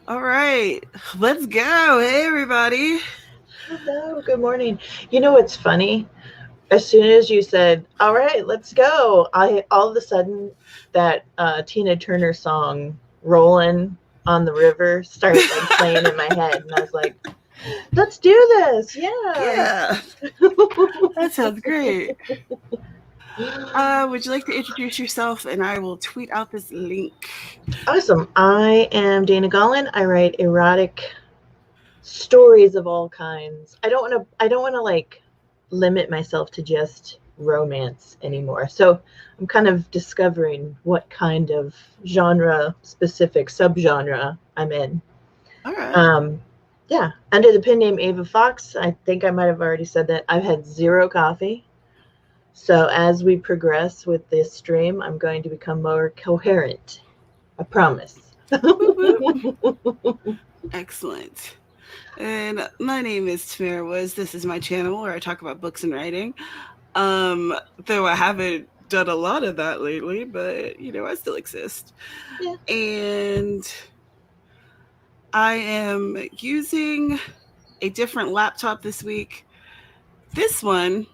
All right, let's go. Hey, everybody. Hello, good morning. You know what's funny? As soon as you said, "All right, let's go," I all of a sudden that Tina Turner song "Rolling on the River" started like playing in my head, and I was like, "Let's do this!" Yeah. Yeah, that sounds great. Would you like to introduce yourself? And I will tweet out this link. Awesome. I am Dana Gollin. I write erotic stories of all kinds. I don't want to like limit myself to just romance anymore. So I'm kind of discovering what kind of genre specific subgenre I'm in. All right. Um yeah, under the pen name Ava Fox. I think I might have already said that. I've had zero coffee. So as we progress with this stream, I'm going to become more coherent. I promise. Boop, boop. Excellent. And my name is Tamara Woods. This is my channel where I talk about books and writing. Though I haven't done a lot of that lately, but I still exist. Yeah. And I am using a different laptop this week. This one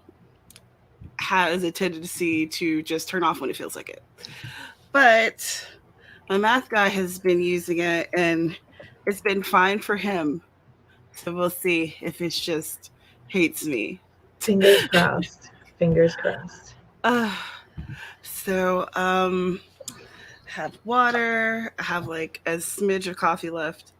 has a tendency to just turn off when it feels like it. But my math guy has been using it and it's been fine for him. So we'll see if it's just hates me. Fingers crossed. Fingers crossed. uh, so have water. I have like a smidge of coffee left.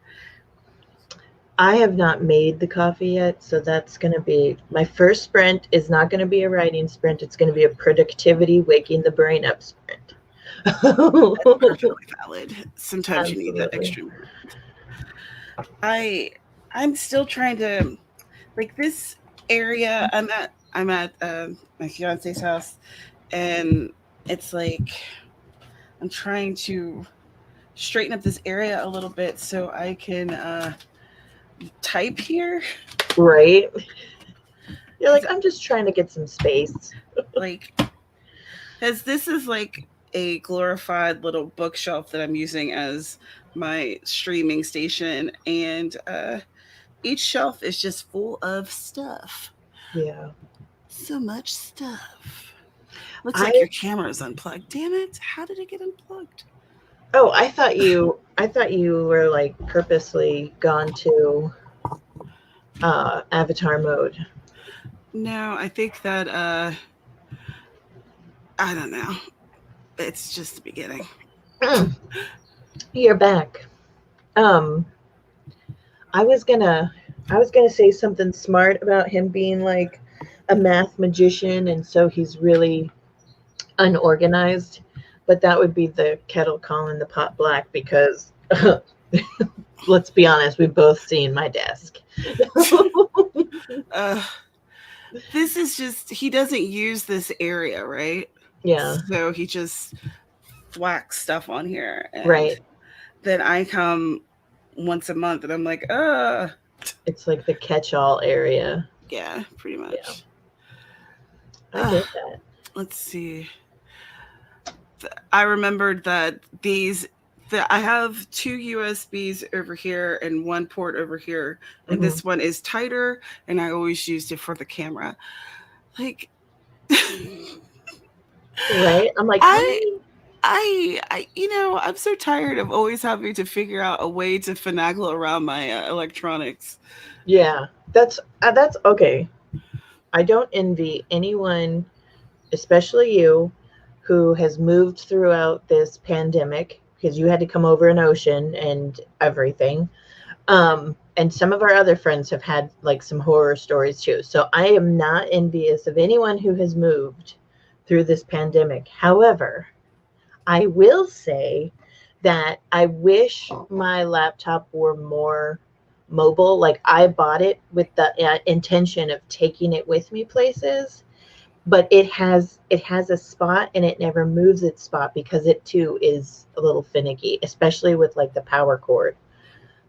I have not made the coffee yet, so that's going to be my first sprint. Is not going to be a writing sprint. It's going to be a productivity, waking the brain up sprint. That's perfectly valid. Sometimes you need that Absolutely. extra. I'm still trying to like this area. I'm at my fiance's house, and it's like I'm trying to straighten up this area a little bit so I can type here. Right? You're like, I'm just trying to get some space. Like, because this is like a glorified little bookshelf that I'm using as my streaming station, and each shelf is just full of stuff. Yeah. So much stuff. Looks I like your camera is unplugged. Damn it! How did it get unplugged? Oh, I thought you were like purposely gone to avatar mode. No, I think that I don't know. It's just the beginning. You're back. Um I was gonna say something smart about him being like a math magician, and so he's really unorganized. But that would be the kettle calling the pot black because let's be honest, we've both seen my desk. uh, this is just he doesn't use this area, right? Yeah, So he just whacks stuff on here, and right. then I come once a month, and I'm like, It's like the catch-all area. yeah, pretty much. Yeah, I get that. Let's see. I remembered that I have two USBs over here and one port over here, and Mm-hmm. this one is tighter, and I always used it for the camera. Like, Right? I'm like, how I, many? I'm so tired of always having to figure out a way to finagle around my electronics. Yeah, that's okay. I don't envy anyone, especially you, who has moved throughout this pandemic because you had to come over an ocean and everything. And some of our other friends have had like some horror stories too. So I am not envious of anyone who has moved through this pandemic. However, I will say that I wish my laptop were more mobile. Like I bought it with the intention of taking it with me places, but it has a spot and it never moves its spot because it too is a little finicky, especially with like the power cord.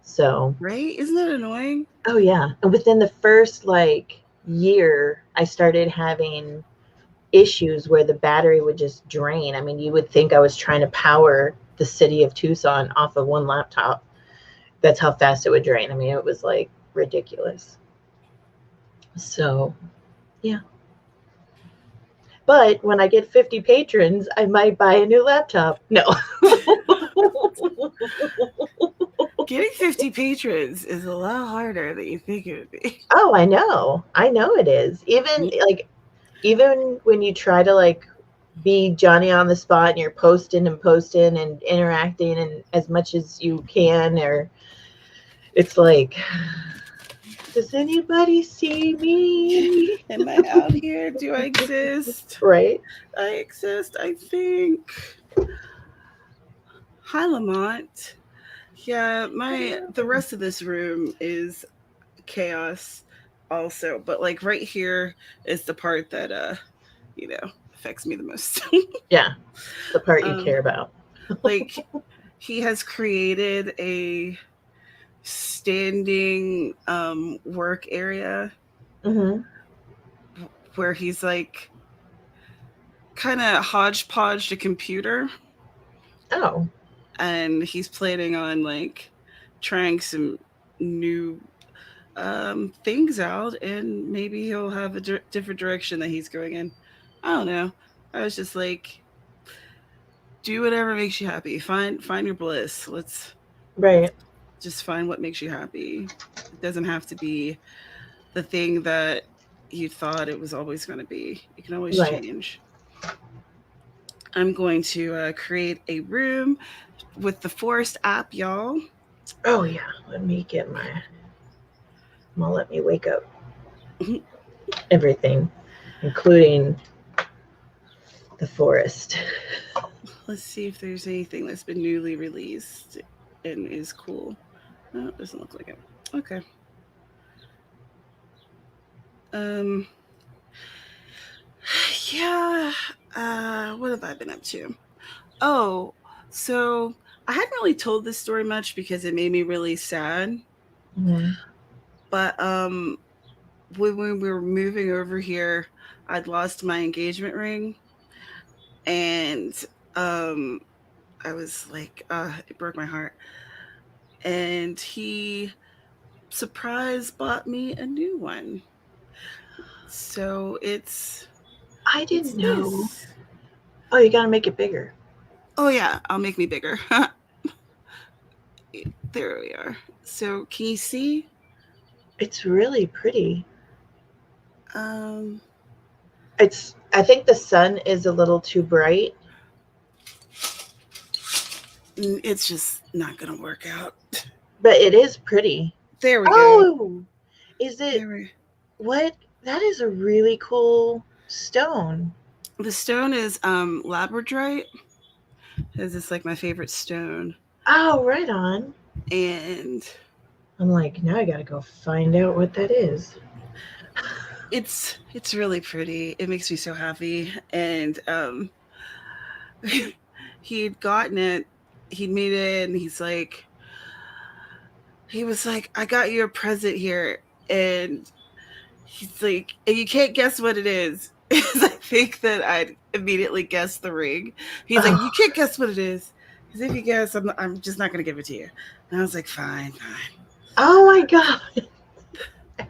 So, Right? Isn't that annoying? oh yeah, and within the first like year, I started having issues where the battery would just drain. I mean, you would think I was trying to power the city of Tucson off of one laptop. That's how fast it would drain. I mean, it was like ridiculous. So, yeah. But when I get 50 patrons, I might buy a new laptop. No. Getting 50 patrons is a lot harder than you think it would be. Oh, I know. I know it is. Even when you try to like be Johnny on the spot and you're posting and interacting and as much as you can, or it's like, does anybody see me? Am I out here? Do I exist? Right? I exist, I think. Hi, Lamont. Yeah, the rest of this room is chaos also, but like right here is the part that affects me the most. Yeah. The part you care about. Like he has created a standing work area where he's like kind of hodgepodge a computer. Oh. And he's planning on like trying some new things out, and maybe he'll have a different direction that he's going in. I don't know. I was just like, do whatever makes you happy. Find your bliss. Let's just find what makes you happy. It doesn't have to be the thing that you thought it was always going to be. It can always change. I'm going to create a room with the Forest app, y'all. Oh yeah, let me wake up. Everything, including the Forest. Let's see if there's anything that's been newly released and is cool. No, it doesn't look like it. Okay. Yeah. What have I been up to? Oh, so I hadn't really told this story much because it made me really sad. Mm-hmm. But when we were moving over here, I'd lost my engagement ring, and I was like, it broke my heart. And he surprise bought me a new one. So I didn't know. Nice. Oh, you gotta make it bigger. Oh yeah, I'll make me bigger. There we are. So can you see? It's really pretty. I think the sun is a little too bright. It's just not gonna work out. But it is pretty. There we go. Oh, is it? What? That is a really cool stone. The stone is labradorite. It's like my favorite stone. Oh, right on. And I'm like, now I gotta go find out what that is. It's really pretty. It makes me so happy. And he had gotten it. He'd made it, and he was like, I got you a present here. And he's like, and you can't guess what it is. Because I think that I'd immediately guessed the ring. He's like, you can't guess what it is. Because if you guess, I'm just not going to give it to you. And I was like, fine. Oh my God.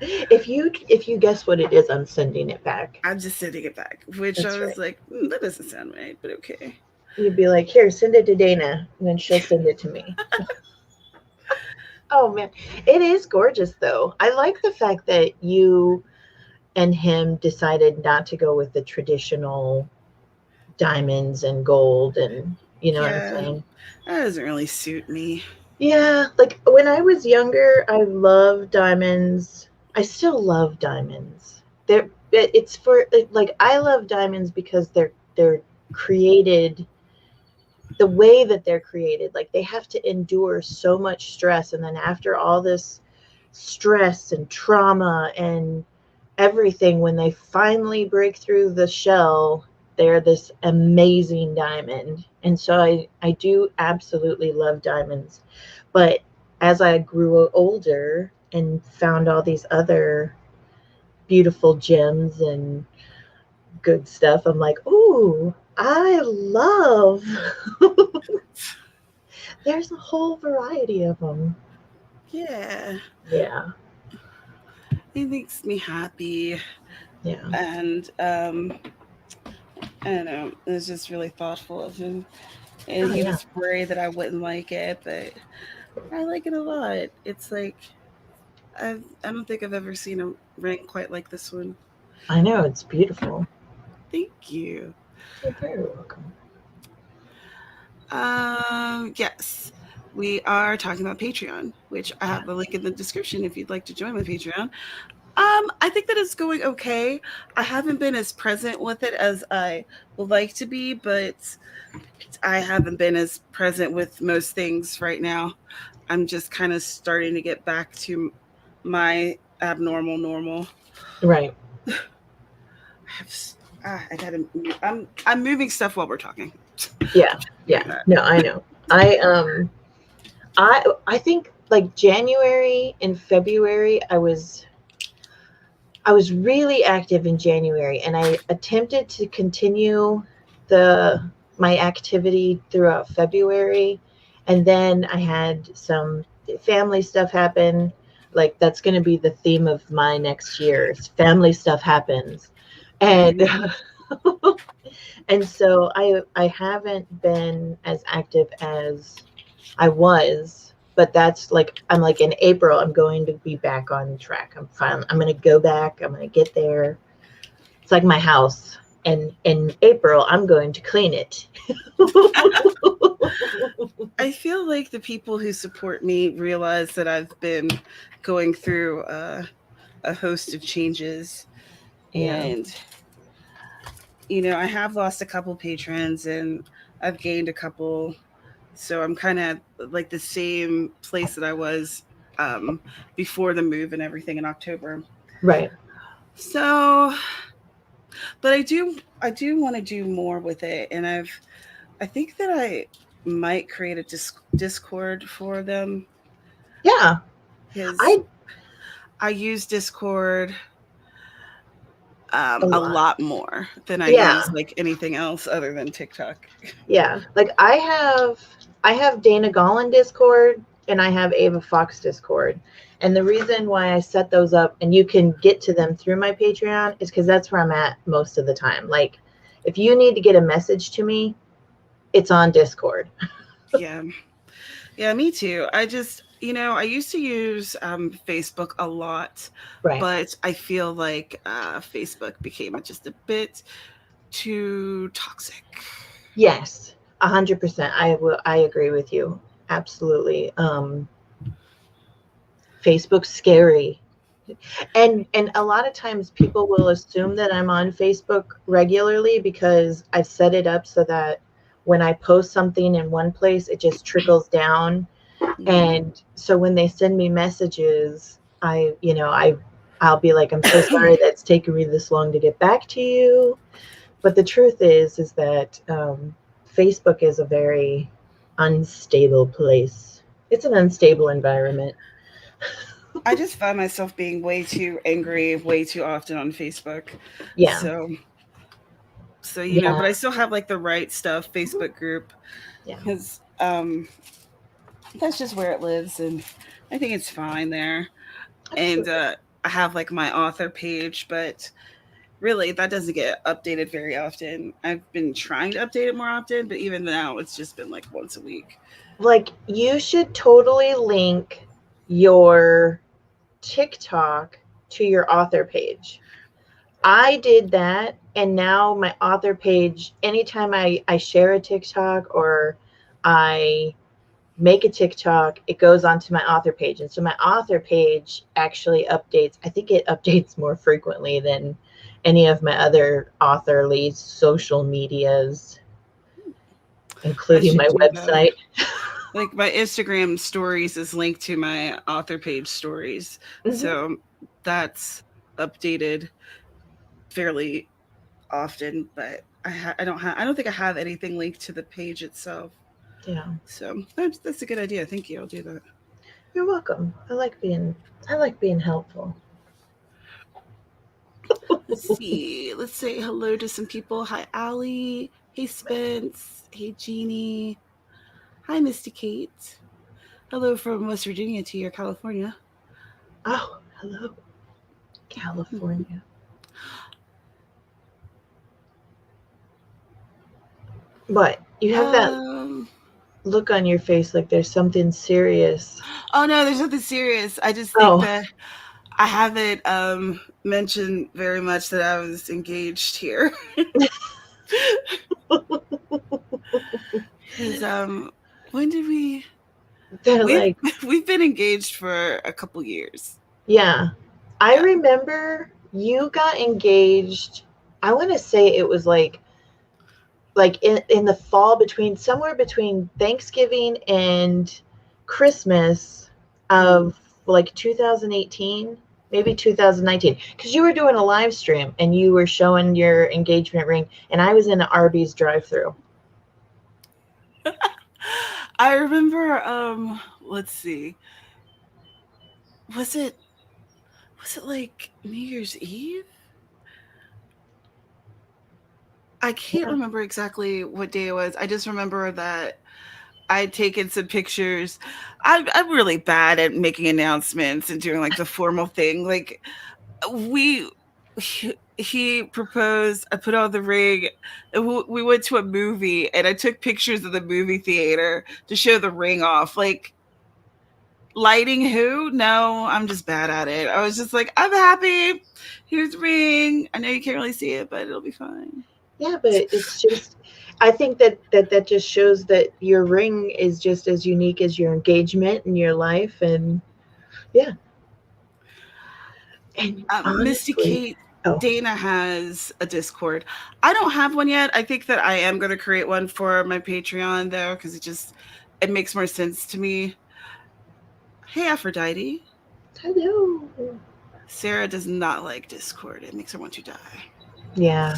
If you guess what it is, I'm sending it back. I'm just sending it back. Which That's I was like, that doesn't sound right, but okay. You'd be like, here, send it to Dana. And then she'll send it to me. Oh man. It is gorgeous though. I like the fact that you and him decided not to go with the traditional diamonds and gold, and what I'm saying? That doesn't really suit me. Yeah, like when I was younger, I loved diamonds. I still love diamonds. It's for like, I love diamonds because they're created the way that they're created. Like they have to endure so much stress, and then after all this stress and trauma and everything, when they finally break through the shell, they're this amazing diamond. And so I do absolutely love diamonds. But as I grew older and found all these other beautiful gems and good stuff, I'm like, ooh, I love there's a whole variety of them. Yeah. Yeah. It makes me happy. Yeah. And I don't know, it's just really thoughtful of him. And Oh he yeah. was worried that I wouldn't like it, but I like it a lot. It's like I don't think I've ever seen a ring quite like this one. I know, it's beautiful. Thank you. You're very welcome. Yes, we are talking about Patreon, which I have the link in the description if you'd like to join my Patreon. I think that it's going okay. I haven't been as present with it as I would like to be, but I haven't been as present with most things right now. I'm just kind of starting to get back to my abnormal normal. Right. I gotta. I'm moving stuff while we're talking. Yeah. Yeah. Doing that. No, I know. I think like January and February I was really active in January, and I attempted to continue the my activity throughout February, and then I had some family stuff happen. Like that's going to be the theme of my next year. Is family stuff happens, and and so I haven't been as active as I was, but that's like I'm like in April I'm going to be back on track. I'm going to go back. I'm going to get there. It's like my house. And in April I'm going to clean it. I feel like the people who support me realize that I've been going through a host of changes, Yeah. and I have lost a couple patrons and I've gained a couple, so I'm kind of like the same place that I was um, before the move and everything in October. Right. So, but I do want to do more with it, and I think that I might create a Discord for them Yeah. because I I use Discord a a lot. lot more than I Yeah. use like anything else other than TikTok. Yeah. Like I have Dana Gollin Discord and I have Ava Fox Discord. And the reason why I set those up and you can get to them through my Patreon is because that's where I'm at most of the time. Like if you need to get a message to me, it's on Discord. Yeah. Yeah, me too. I used to use Facebook a lot, Right. but I feel like Facebook became just a bit too toxic. Yes. 100%. I agree with you. Absolutely. Facebook's scary. And a lot of times people will assume that I'm on Facebook regularly because I've set it up so that when I post something in one place, it just trickles down. Mhm. And so when they send me messages, I'll be like, I'm so sorry that's taken me this long to get back to you. But the truth is that Facebook is a very unstable place. It's an unstable environment. I just find myself being way too angry way too often on Facebook. Yeah. So, Yeah. but I still have like the right stuff Facebook group Yeah. because that's just where it lives, and I think it's fine there. And Absolutely. I have like my author page, but really that doesn't get updated very often. I've been trying to update it more often, but even now it's just been like once a week. Like you should totally link your TikTok to your author page. I did that, and now my author page, anytime I share a TikTok or I make a TikTok, it goes onto my author page. And so my author page actually updates. I think it updates more frequently than any of my other authorly social medias, I including should my do that. website. Like my Instagram stories is linked to my author page stories. Mhm. So that's updated fairly often, but I don't think I have anything linked to the page itself. Yeah. So that's a good idea. Thank you. I'll do that. You're welcome. I like being helpful. Let's see. Let's say hello to some people. Hi, Allie. Hey, Spence. Hey, Jeannie. Hi, Misty Kate. Hello from West Virginia to your California. Oh, hello, California. But you have that Um, look on your face like there's something serious. oh no, there's nothing serious. I just think Oh, that I haven't mentioned very much that I was engaged here. Because when did they're we've like, we've been engaged for a couple years. yeah. I Yeah. remember you got engaged. I want to say it was like in the fall, between somewhere between Thanksgiving and Christmas Mhm. of like 2018, maybe 2019, because you were doing a live stream and you were showing your engagement ring, and I was in an Arby's drive-through. I remember. Let's see. Was it like New Year's Eve? I can't Yeah. remember exactly what day it was. I just remember that I'd taken some pictures. I'm really bad at making announcements and doing like the formal thing. Like we, he proposed. I put on the ring. And we went to a movie, and I took pictures of the movie theater to show the ring off. Like lighting who? No, I'm just bad at it. I was just like, I'm happy. Here's the ring. I know you can't really see it, but it'll be fine. Yeah, but it's just, I think that just shows that your ring is just as unique as your engagement in your life. And yeah, and Misty honestly, Kate, oh Dana has a Discord. I don't have one yet. I think that I am going to create one for my Patreon though, because it makes more sense to me. Hey, Aphrodite. hello. Sarah does not like Discord. It makes her want to die. Yeah,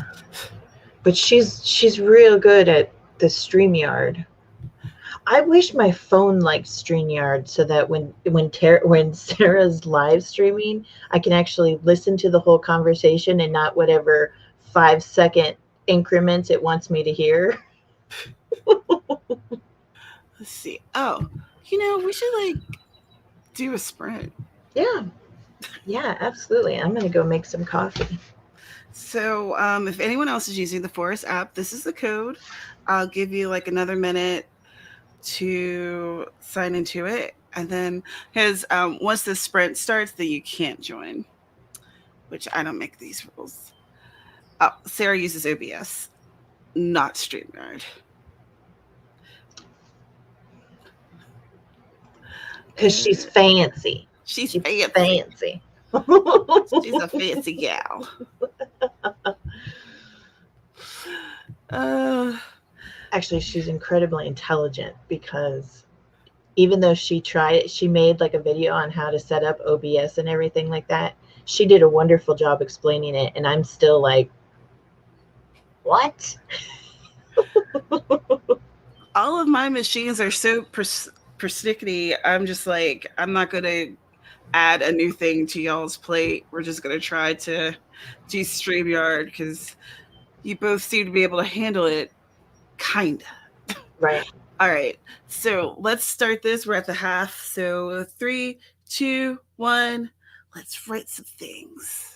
but she's real good at the StreamYard. I wish my phone liked StreamYard so that when Sarah's live streaming, I can actually listen to the whole conversation and not whatever 5 second increments it wants me to hear. Let's see. Oh, we should like do a sprint. Yeah, yeah, absolutely. I'm gonna go make some coffee. So, if anyone else is using the Forest app, this is the code. I'll give you like another minute to sign into it. And then, because once the sprint starts, then you can't join, which I don't make these rules. Oh, Sarah uses OBS, not StreamYard. Because she's fancy. She's She's fancy. fancy. She's a fancy gal. Uh, Actually, she's incredibly intelligent because even though she made like a video on how to set up OBS and everything like that. She did a wonderful job explaining it, and I'm still like, what? all of my machines are so persnickety. I'm just like, I'm not going to add a new thing to y'all's plate. We're just going to try to do StreamYard because you both seem to be able to handle it, kind of. Right. All right. So let's start this. We're at the half. So 3, 2, 1. Let's write some things.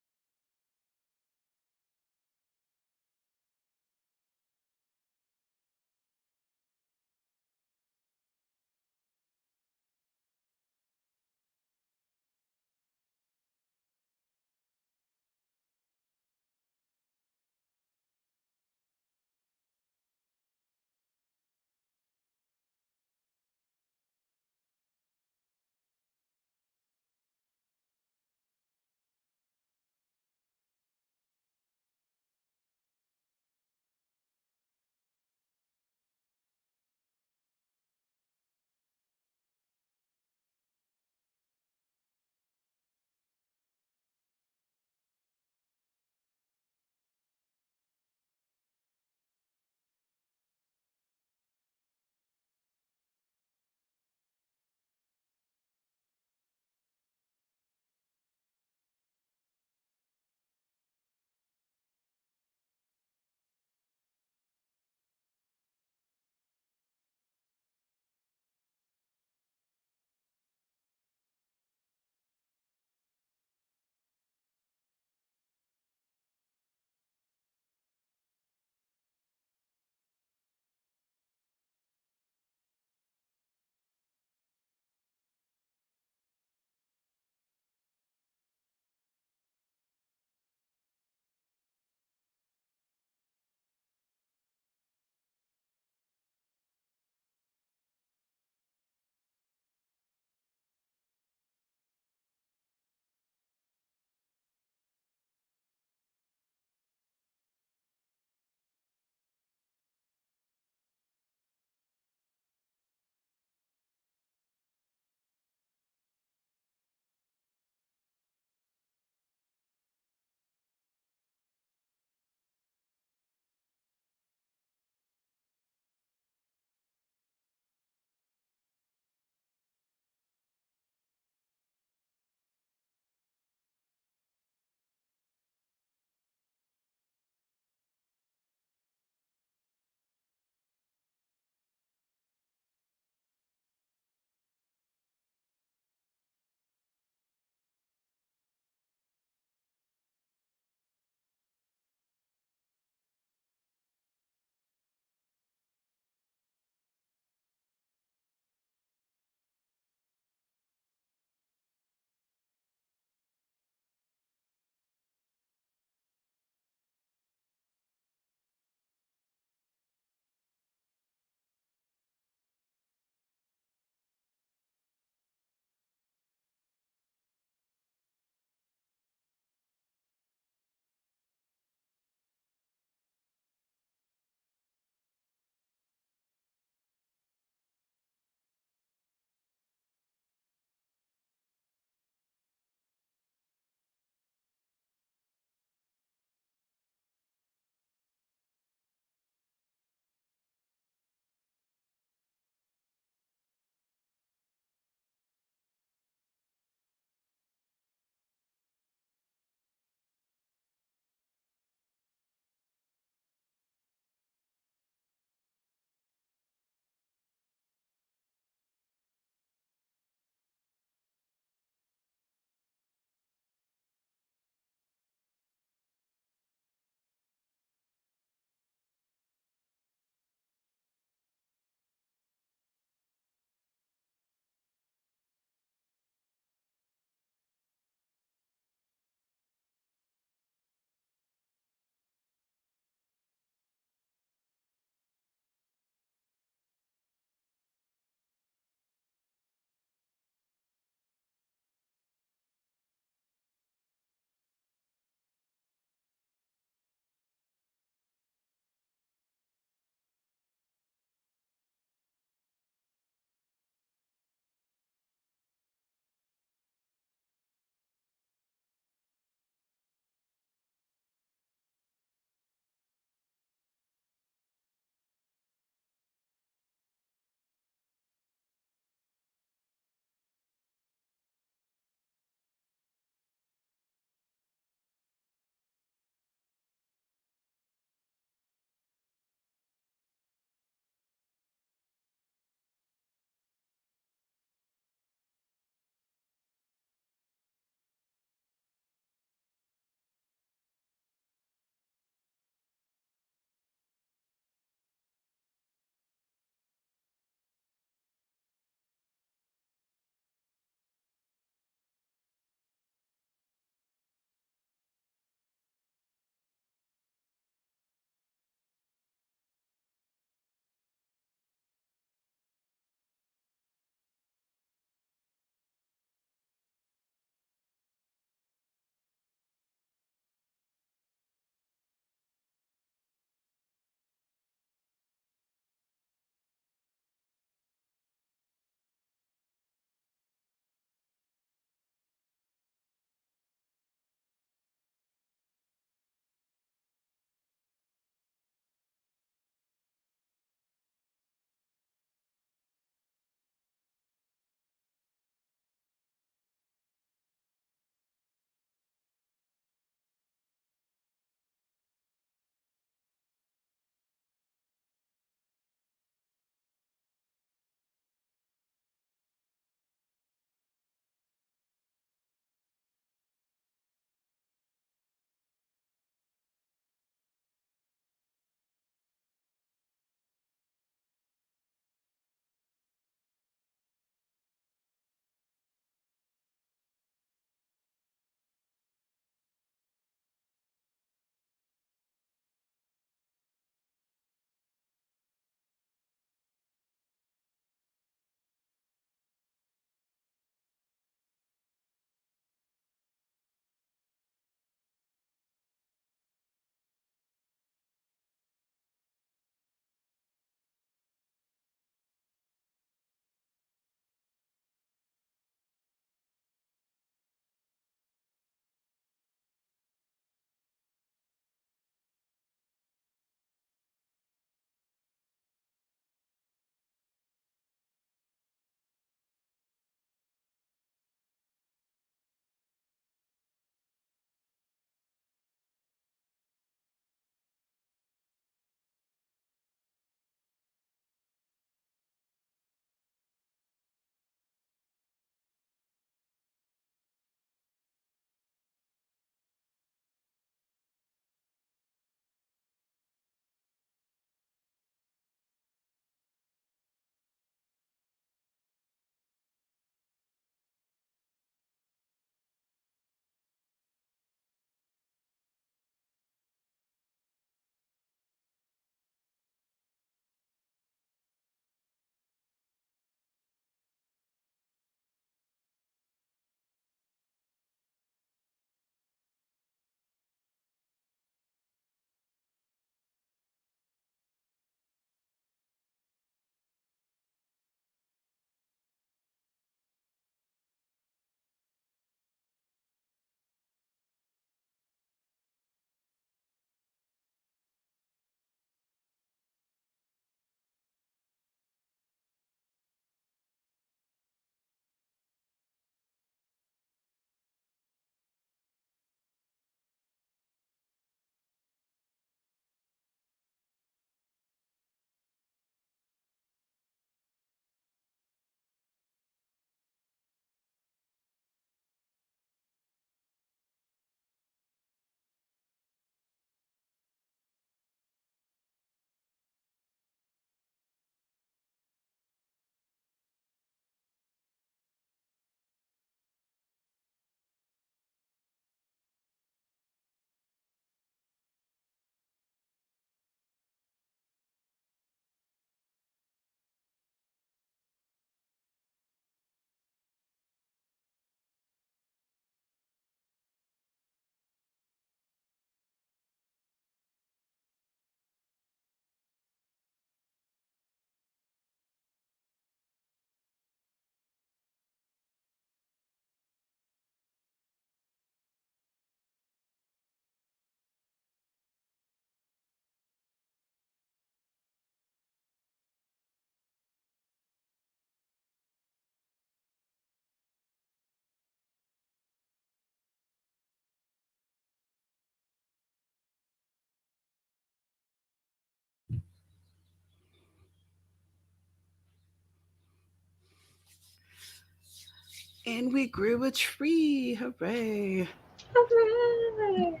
And we grew a tree. Hooray. Hooray.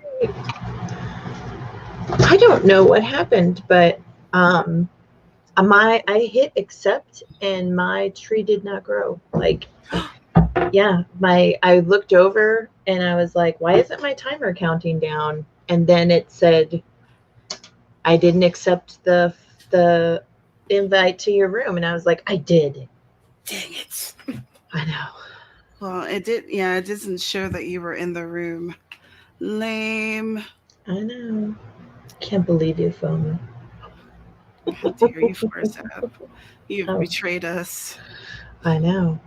I don't know what happened, but I hit accept and my tree did not grow. Like, yeah, I looked over and I was like, why isn't my timer counting down? And then it said I didn't accept the invite to your room, and I was like, I did. Dang it. I know. Well, it did. Yeah, it doesn't show that you were in the room. Lame. I know. Can't believe you, FOMO. How dare you force up? You've betrayed us. I know.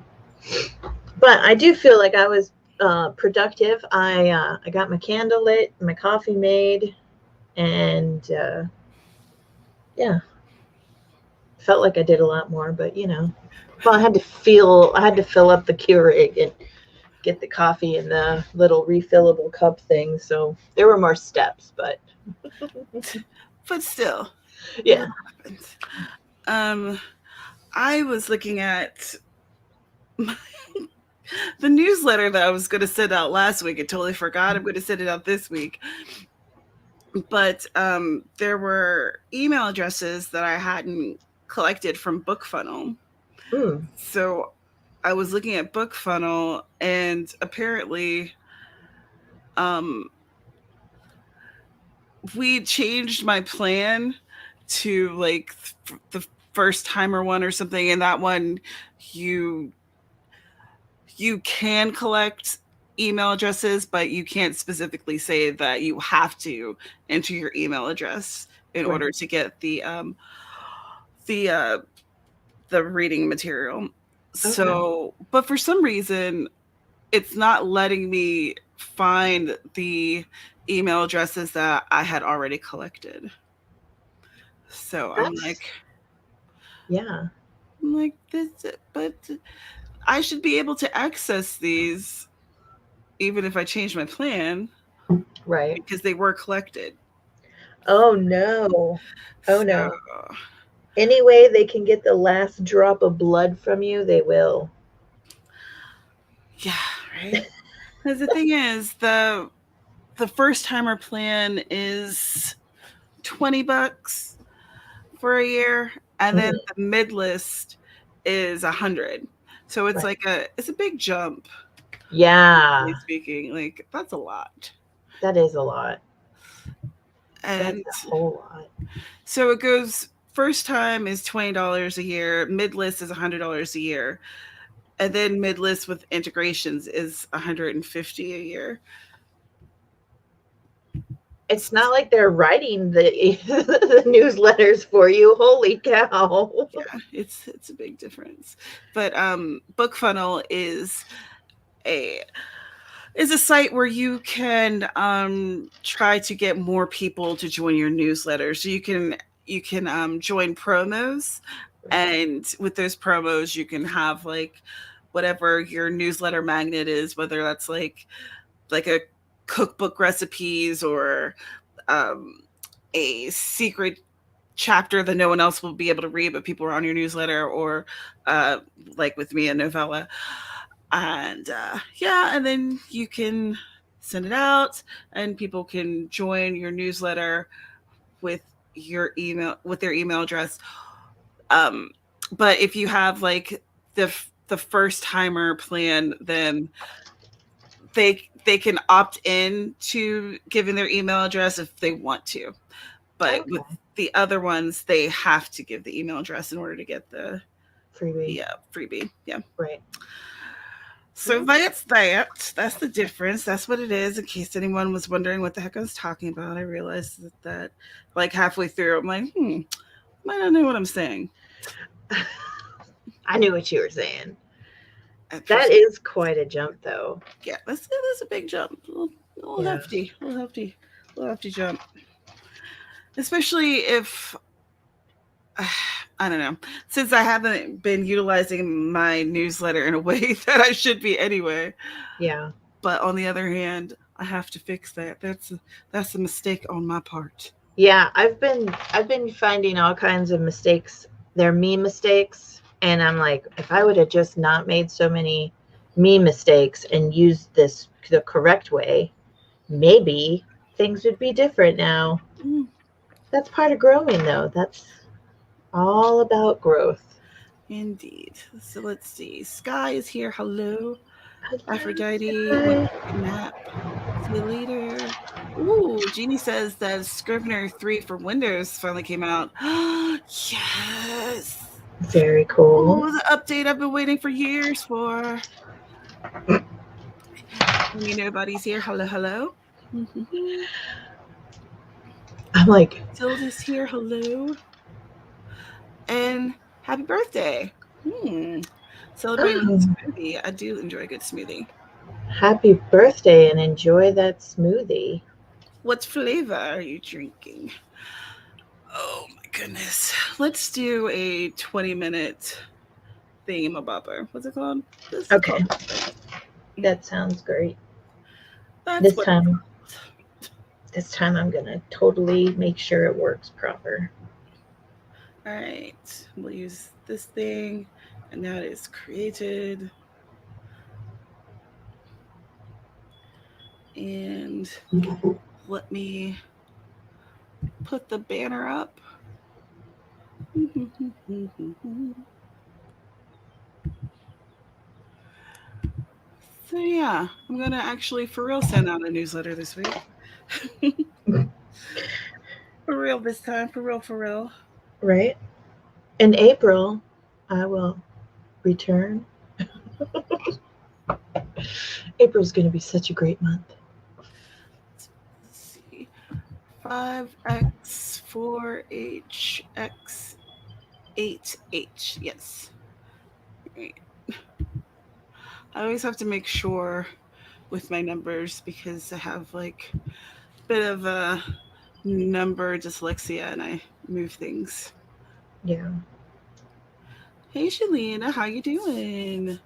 But I do feel like I was productive. I got my candle lit, my coffee made, and yeah, felt like I did a lot more. But well, I had to fill up the Keurig and get the coffee in the little refillable cup thing. So there were more steps, but still, yeah. I was looking at the newsletter that I was going to send out last week. I totally forgot I'm going to send it out this week. But there were email addresses that I hadn't collected from BookFunnel. So I was looking at BookFunnel, and apparently we changed my plan to like the first timer one or something, and that one you can collect email addresses, but you can't specifically say that you have to enter your email address in order to get the reading material. Okay. So, but for some reason, it's not letting me find the email addresses that I had already collected. So I'm like, this, but I should be able to access these even if I change my plan. Right. Because they were collected. Oh no. Oh no. Any way they can get the last drop of blood from you, they will. Yeah, right. Because the thing is, the first timer plan is $20 for a year, and then the mid list is $100. So it's like it's a big jump. Yeah. Speaking, like that's a lot. That is a lot. And that's a whole lot. So it goes. First time is $20 a year. Mid list is $100 a year, and then mid list with integrations is $150 a year. It's not like they're writing the newsletters for you. Holy cow! Yeah, it's a big difference. But BookFunnel is a site where you can try to get more people to join your newsletter. So you can join promos, and with those promos you can have like whatever your newsletter magnet is, whether that's like a cookbook recipes or a secret chapter that no one else will be able to read but people are on your newsletter, or like with me, a novella. And and then you can send it out and people can join your newsletter with their email address. But if you have like the first timer plan, then they can opt in to giving their email address if they want to. But with the other ones, they have to give the email address in order to get the freebie. Yeah, freebie. Yeah. Right. So that's the difference. That's what it is. In case anyone was wondering what the heck I was talking about, I realized that like halfway through, I'm like, might not know what I'm saying. I knew what you were saying. That is quite a jump, though. Yeah, that's a big jump. A little hefty jump. Especially if, I don't know, since I haven't been utilizing my newsletter in a way that I should be anyway. Yeah. But on the other hand, I have to fix that. That's a mistake on my part. Yeah, I've been finding all kinds of mistakes. They're me mistakes. And I'm like, if I would have just not made so many me mistakes and used this the correct way, maybe things would be different now. Mm, That's part of growing, though. That's all about growth. indeed. So let's see. Skye is here. Hello. Hello, Aphrodite went Skye. to take a nap. See you later. Ooh, Jeannie says that Scrivener 3 for Windows finally came out. Yes. Very cool. Oh, the update I've been waiting for years for. You know, nobody's here. Hello, hello. I'm like, Tilda's here. Hello. And happy birthday. Celebrating with oh, smoothie. I do enjoy a good smoothie. happy birthday and enjoy that smoothie. What flavor are you drinking? Oh my goodness. Let's do a 20-minute thingamabobber. What's it called? This is Okay, called. that sounds great. That's This what. time, this time I'm gonna totally make sure it works proper. All right. We'll use this thing, and now it is created. And let me put the banner up. So yeah, I'm gonna actually for real send out a newsletter this week. For real this time, for real, for real. Right? In April, I will return. April's gonna be such a great month. Let's see. 5x 4hx 8h. Yes. Right. I always have to make sure with my numbers because I have like a bit of a number dyslexia and I move things. Yeah. Hey Shalina, how you doing?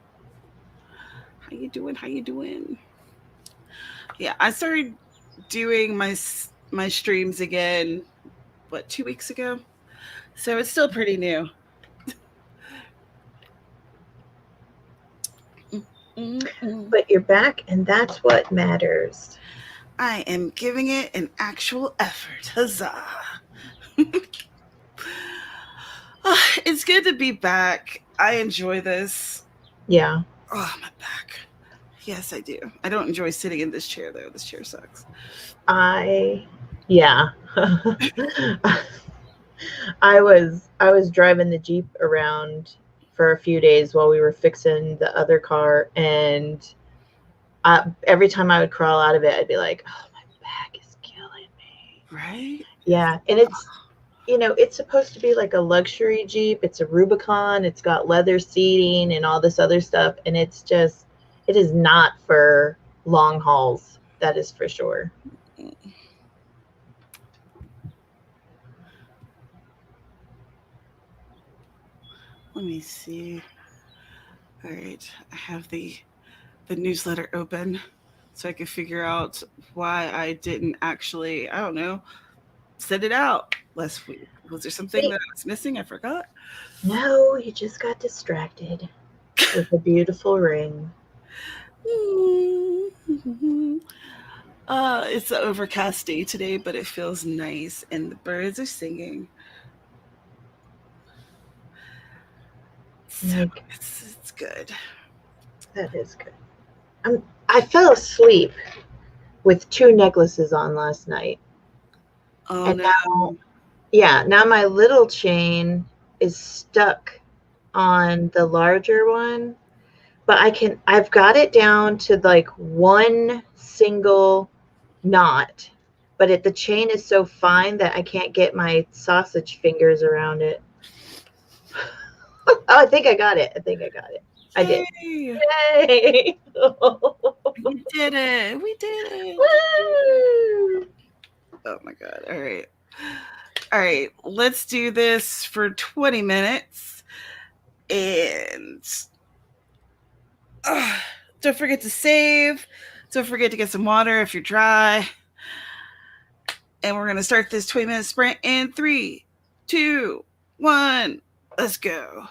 How you doing? How you doing? Yeah, I started doing my streams again. What 2 weeks ago? So it's still pretty new. Mm-mm-mm. But you're back, and that's what matters. I am giving it an actual effort. Huzzah! It's good to be back. I enjoy this. Yeah. Oh, my back. Yes, I do. I don't enjoy sitting in this chair though. This chair sucks. Yeah. I was driving the Jeep around for a few days while we were fixing the other car, and every time I would crawl out of it, I'd be like, "Oh, my back is killing me." Right? Yeah, and it's supposed to be like a luxury Jeep. It's a Rubicon. It's got leather seating and all this other stuff, and it is not for long hauls. That is for sure. Let me see. All right, I have the newsletter open so I can figure out why I didn't actually. I don't know. Send it out last week. Was there something See, that I was missing? I forgot. no, you just got distracted with a beautiful ring. It's an overcast day today, but it feels nice, and the birds are singing. So Like, it's good. that is good. I fell asleep with two necklaces on last night. Oh And no. now, yeah, now my little chain is stuck on the larger one, but I've got it down to like one single knot, but the chain is so fine that I can't get my sausage fingers around it. Oh, I think I got it. I think I got it. I did. Yay! Yay! We did it. We did it. Woo! Oh my god. All right. All right. Let's do this for 20 minutes. And uh, don't forget to save. Don't forget to get some water if you're dry. And we're going to start this 20-minute sprint in 3, 2, 1. Let's go.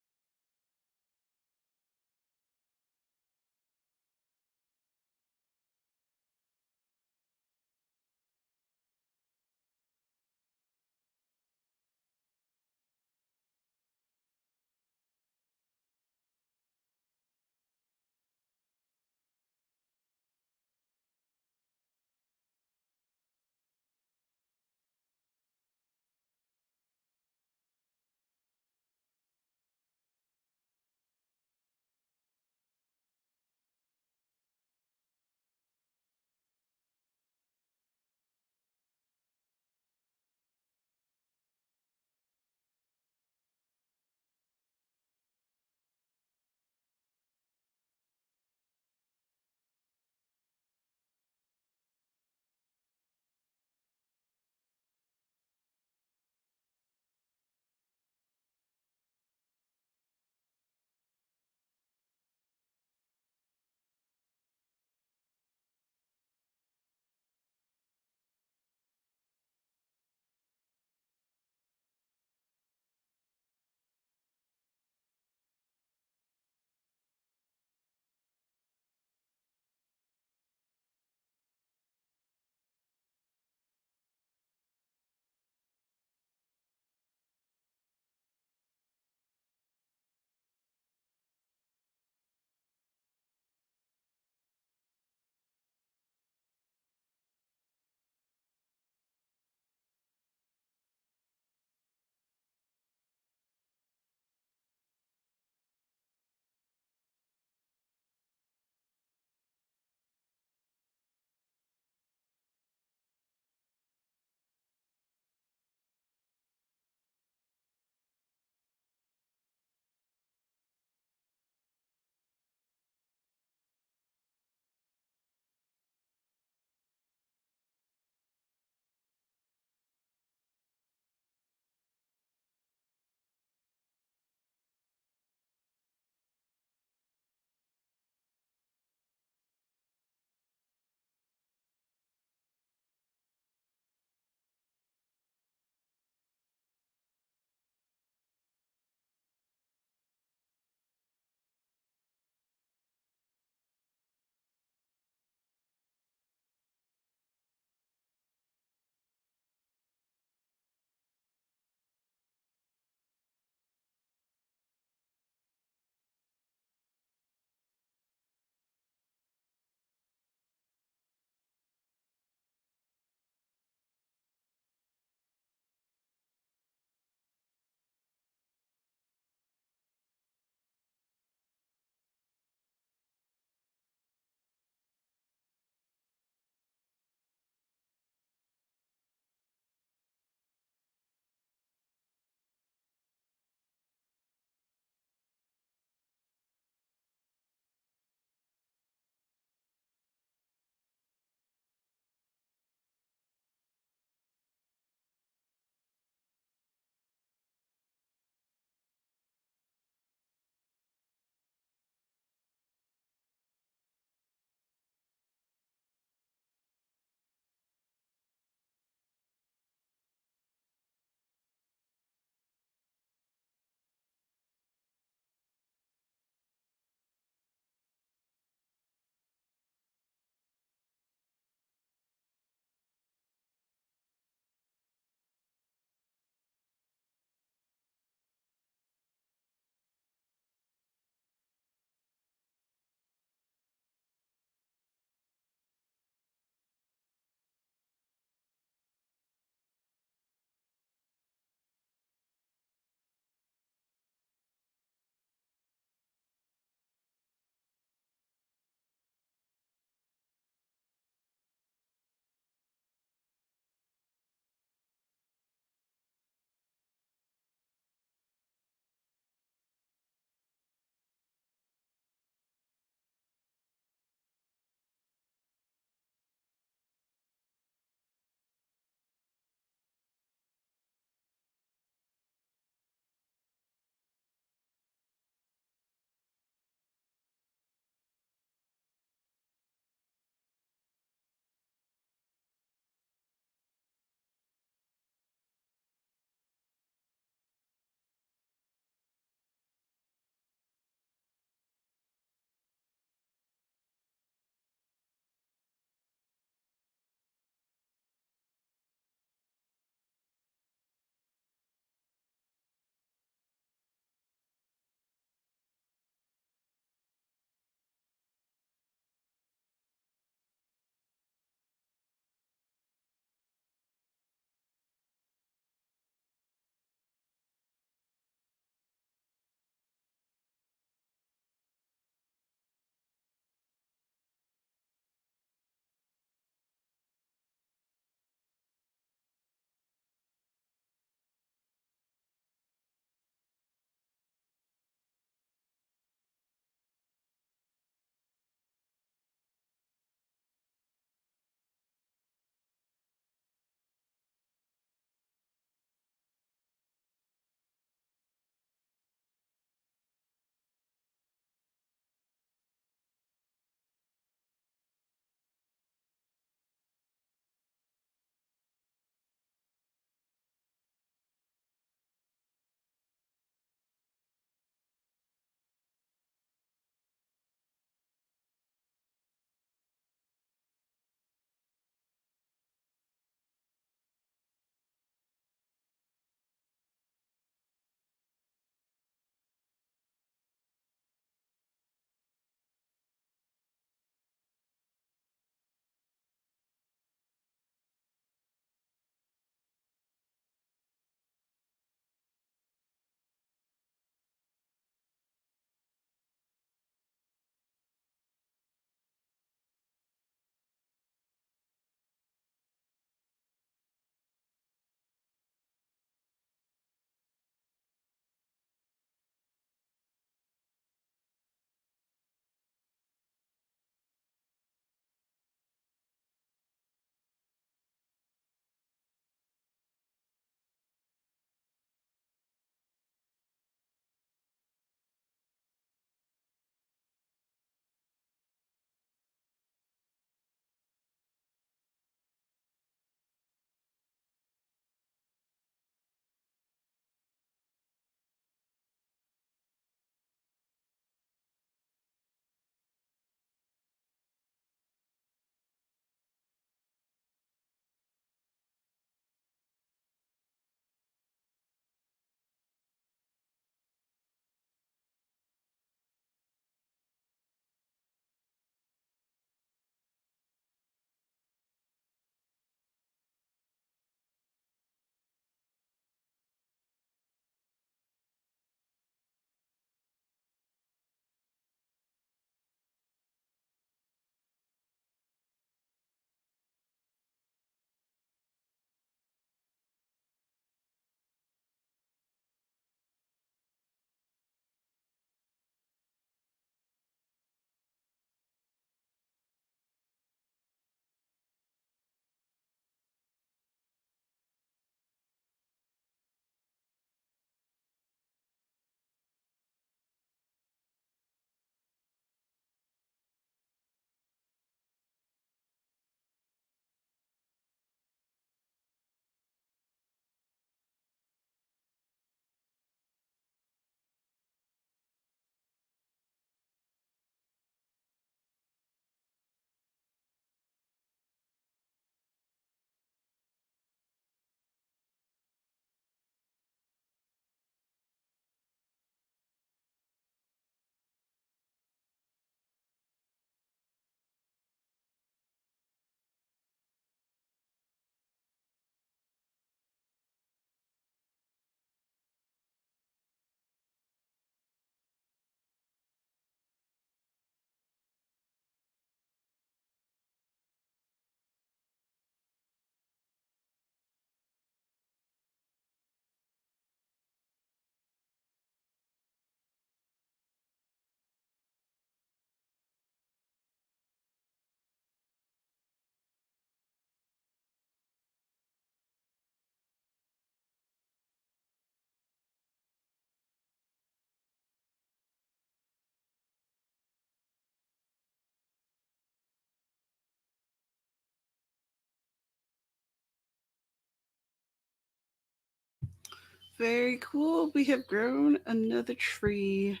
Very cool. We have grown another tree.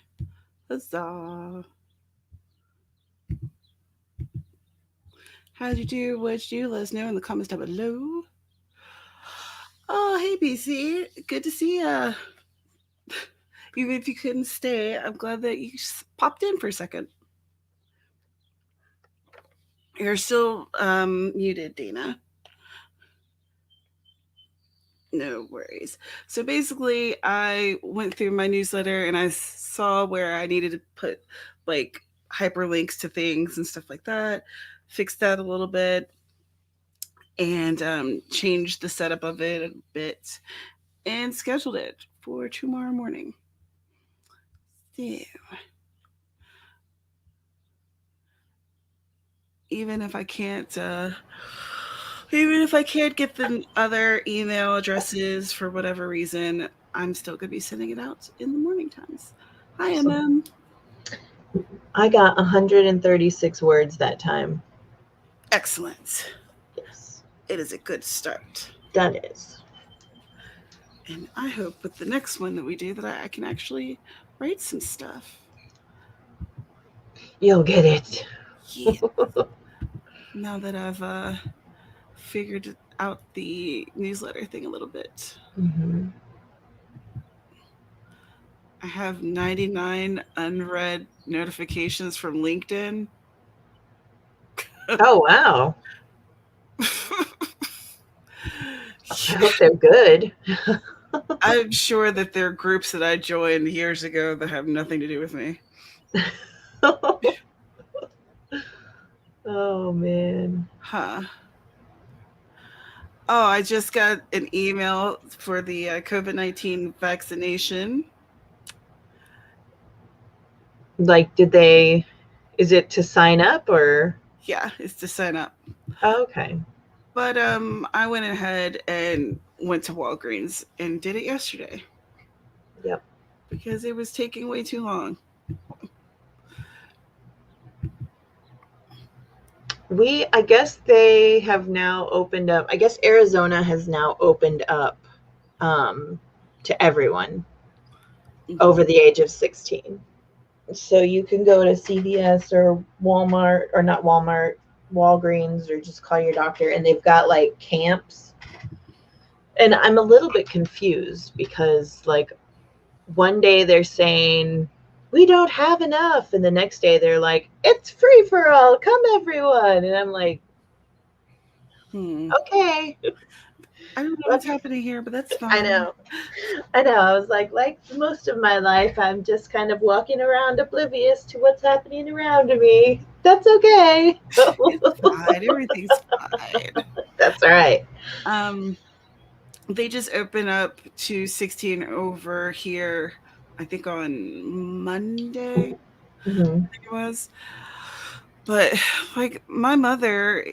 Huzzah. How'd you do? What'd you do? Let us know in the comments down below. Oh, hey, BC. Good to see ya. Even if you couldn't stay, I'm glad that you popped in for a second. You're still muted, Dana. No worries. So basically, I went through my newsletter and I saw where I needed to put like hyperlinks to things and stuff like that. Fixed that a little bit and changed the setup of it a bit and scheduled it for tomorrow morning. So, even if I can't get the other email addresses for whatever reason, I'm still going to be sending it out in the morning times. Hi, MM. I got 136 words that time. Excellent. Yes. It is a good start. That is. And I hope with the next one that we do that I can actually write some stuff. You'll get it. Yeah. Now that I've figured out the newsletter thing a little bit. Mm-hmm. I have 99 unread notifications from LinkedIn. Oh, wow. I hope they're good. I'm sure that there are groups that I joined years ago that have nothing to do with me. Oh, man. Huh. Oh, I just got an email for the COVID-19 vaccination. Like, is it to sign up or? Yeah, it's to sign up. Oh, okay. But I went ahead and went to Walgreens and did it yesterday. Yep. Because it was taking way too long. I guess they have now opened up. I guess Arizona has now opened up to everyone over the age of 16. So you can go to CVS or Walmart, or not Walmart, Walgreens, or just call your doctor, and they've got like camps. And I'm a little bit confused because like one day they're saying we don't have enough, and the next day they're like, it's free for all, come everyone. And I'm like, okay. I don't know what's happening here, but that's fine. I know. I was like most of my life, I'm just kind of walking around oblivious to what's happening around me. That's okay. It's fine. Everything's fine. That's all right. They just opened up to 16 over here, I think on Monday. Mm-hmm. I think it was. But like my mother,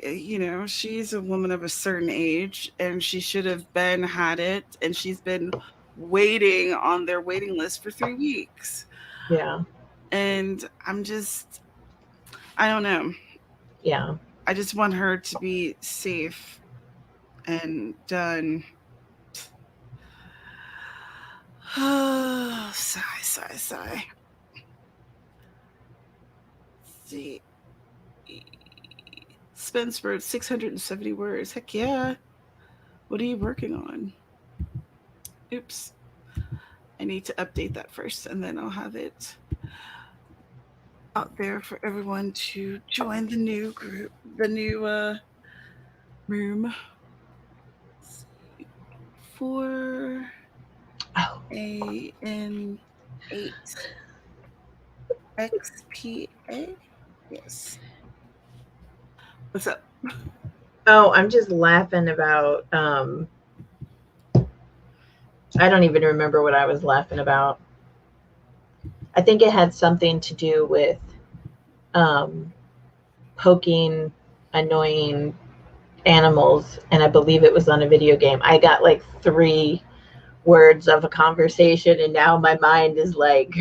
she's a woman of a certain age and she should have had it, and she's been waiting on their waiting list for 3 weeks. Yeah. And I don't know. Yeah. I just want her to be safe and done. Sigh. Let's see. Spence wrote 670 words. Heck yeah. What are you working on? Oops. I need to update that first, and then I'll have it out there for everyone to join the new group, the new room. 4 AM 8 XPA. Yes. What's up? Oh, I'm just laughing about I don't even remember what I was laughing about. I think it had something to do with poking annoying animals, and I believe it was on a video game. I got like 3 words of a conversation, and now my mind is like,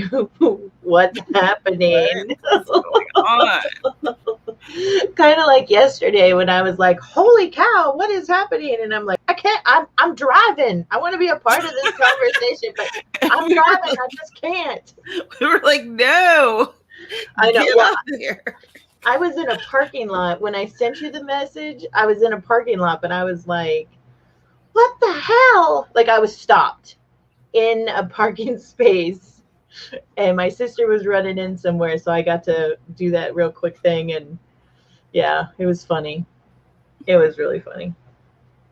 what's happening? What's going on? Kind of like yesterday when I was like, holy cow, what is happening? And I'm like, I can't, I'm driving. I want to be a part of this conversation, but I'm driving. I just can't. We were like, no. I know. Get Well, out there. I was in a parking lot when I sent you the message. I was in a parking lot, but I was like, what the hell? Like, I was stopped in a parking space, and my sister was running in somewhere, so I got to do that real quick thing. And yeah, it was funny. It was really funny.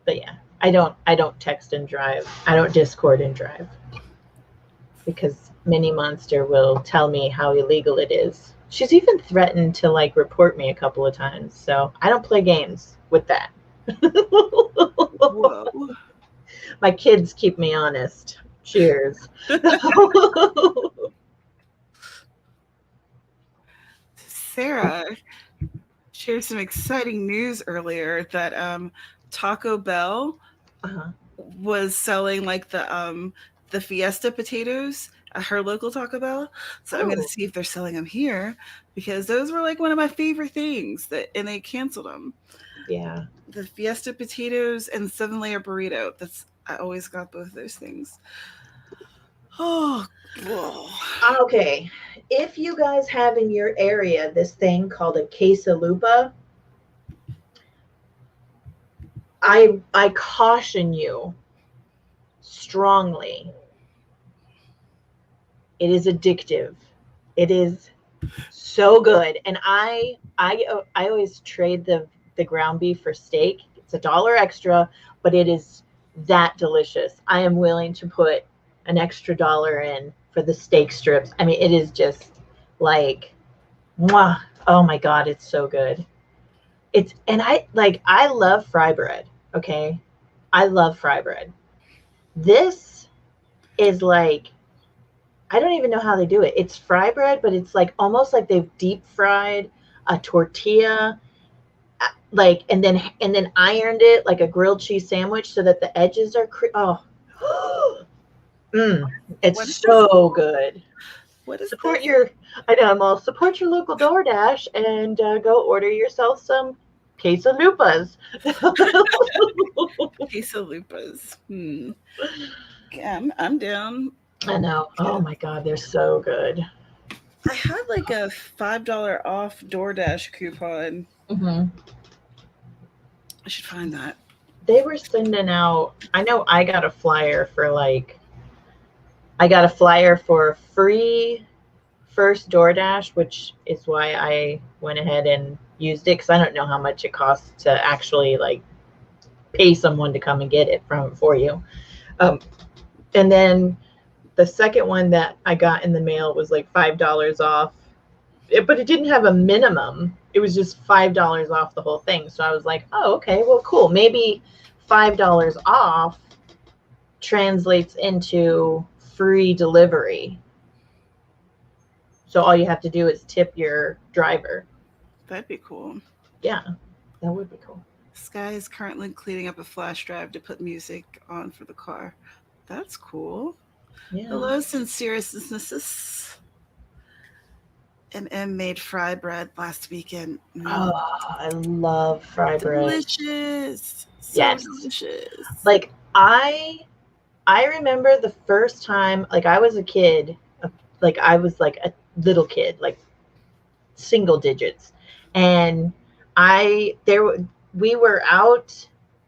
But yeah, I don't text and drive. I don't Discord and drive, because Mini Monster will tell me how illegal it is. She's even threatened to like report me a couple of times. So I don't play games with that. Whoa. My kids keep me honest. Cheers. Sarah shared some exciting news earlier that Taco Bell was selling like the Fiesta potatoes at her local Taco Bell. So I'm going to see if they're selling them here, because those were like one of my favorite things and they canceled them. Yeah. The Fiesta potatoes and 7-layer burrito. I always got both those things. Oh, okay. If you guys have in your area this thing called a quesalupa, I caution you strongly. It is addictive. It is so good. And I always trade the ground beef for steak. It's $1 extra, but it is that delicious. I am willing to put an extra $1 in for the steak strips. I mean, it is just like, mwah. Oh my God, it's so good. I love fry bread. Okay. I love fry bread. This is like, I don't even know how they do it. It's fry bread, but it's like almost like they've deep fried a tortilla, like, and then ironed it like a grilled cheese sandwich so that the edges are it's so good. What is support this? Support your local DoorDash and go order yourself some quesalupas. Quesalupas. Yeah, I'm down. I know. Oh my God, they're so good. I had like a $5 off DoorDash coupon. Mm-hmm. I should find that. They were sending out, I know I got a flyer for free first DoorDash, which is why I went ahead and used it, because I don't know how much it costs to actually like pay someone to come and get it for you. And then the second one that I got in the mail was like $5 off, but it didn't have a minimum. It was just $5 off the whole thing. So I was like, oh, okay, well, cool. Maybe $5 off translates into free delivery. So all you have to do is tip your driver. That'd be cool. Yeah, that would be cool. Skye is currently cleaning up a flash drive to put music on for the car. That's cool. Yeah. Hello, sincerousness. MM made fry bread last weekend. Oh, I love fry bread. Delicious. So delicious. Like I remember the first time, like I was a kid, like I was like a little kid, like single digits. And we were out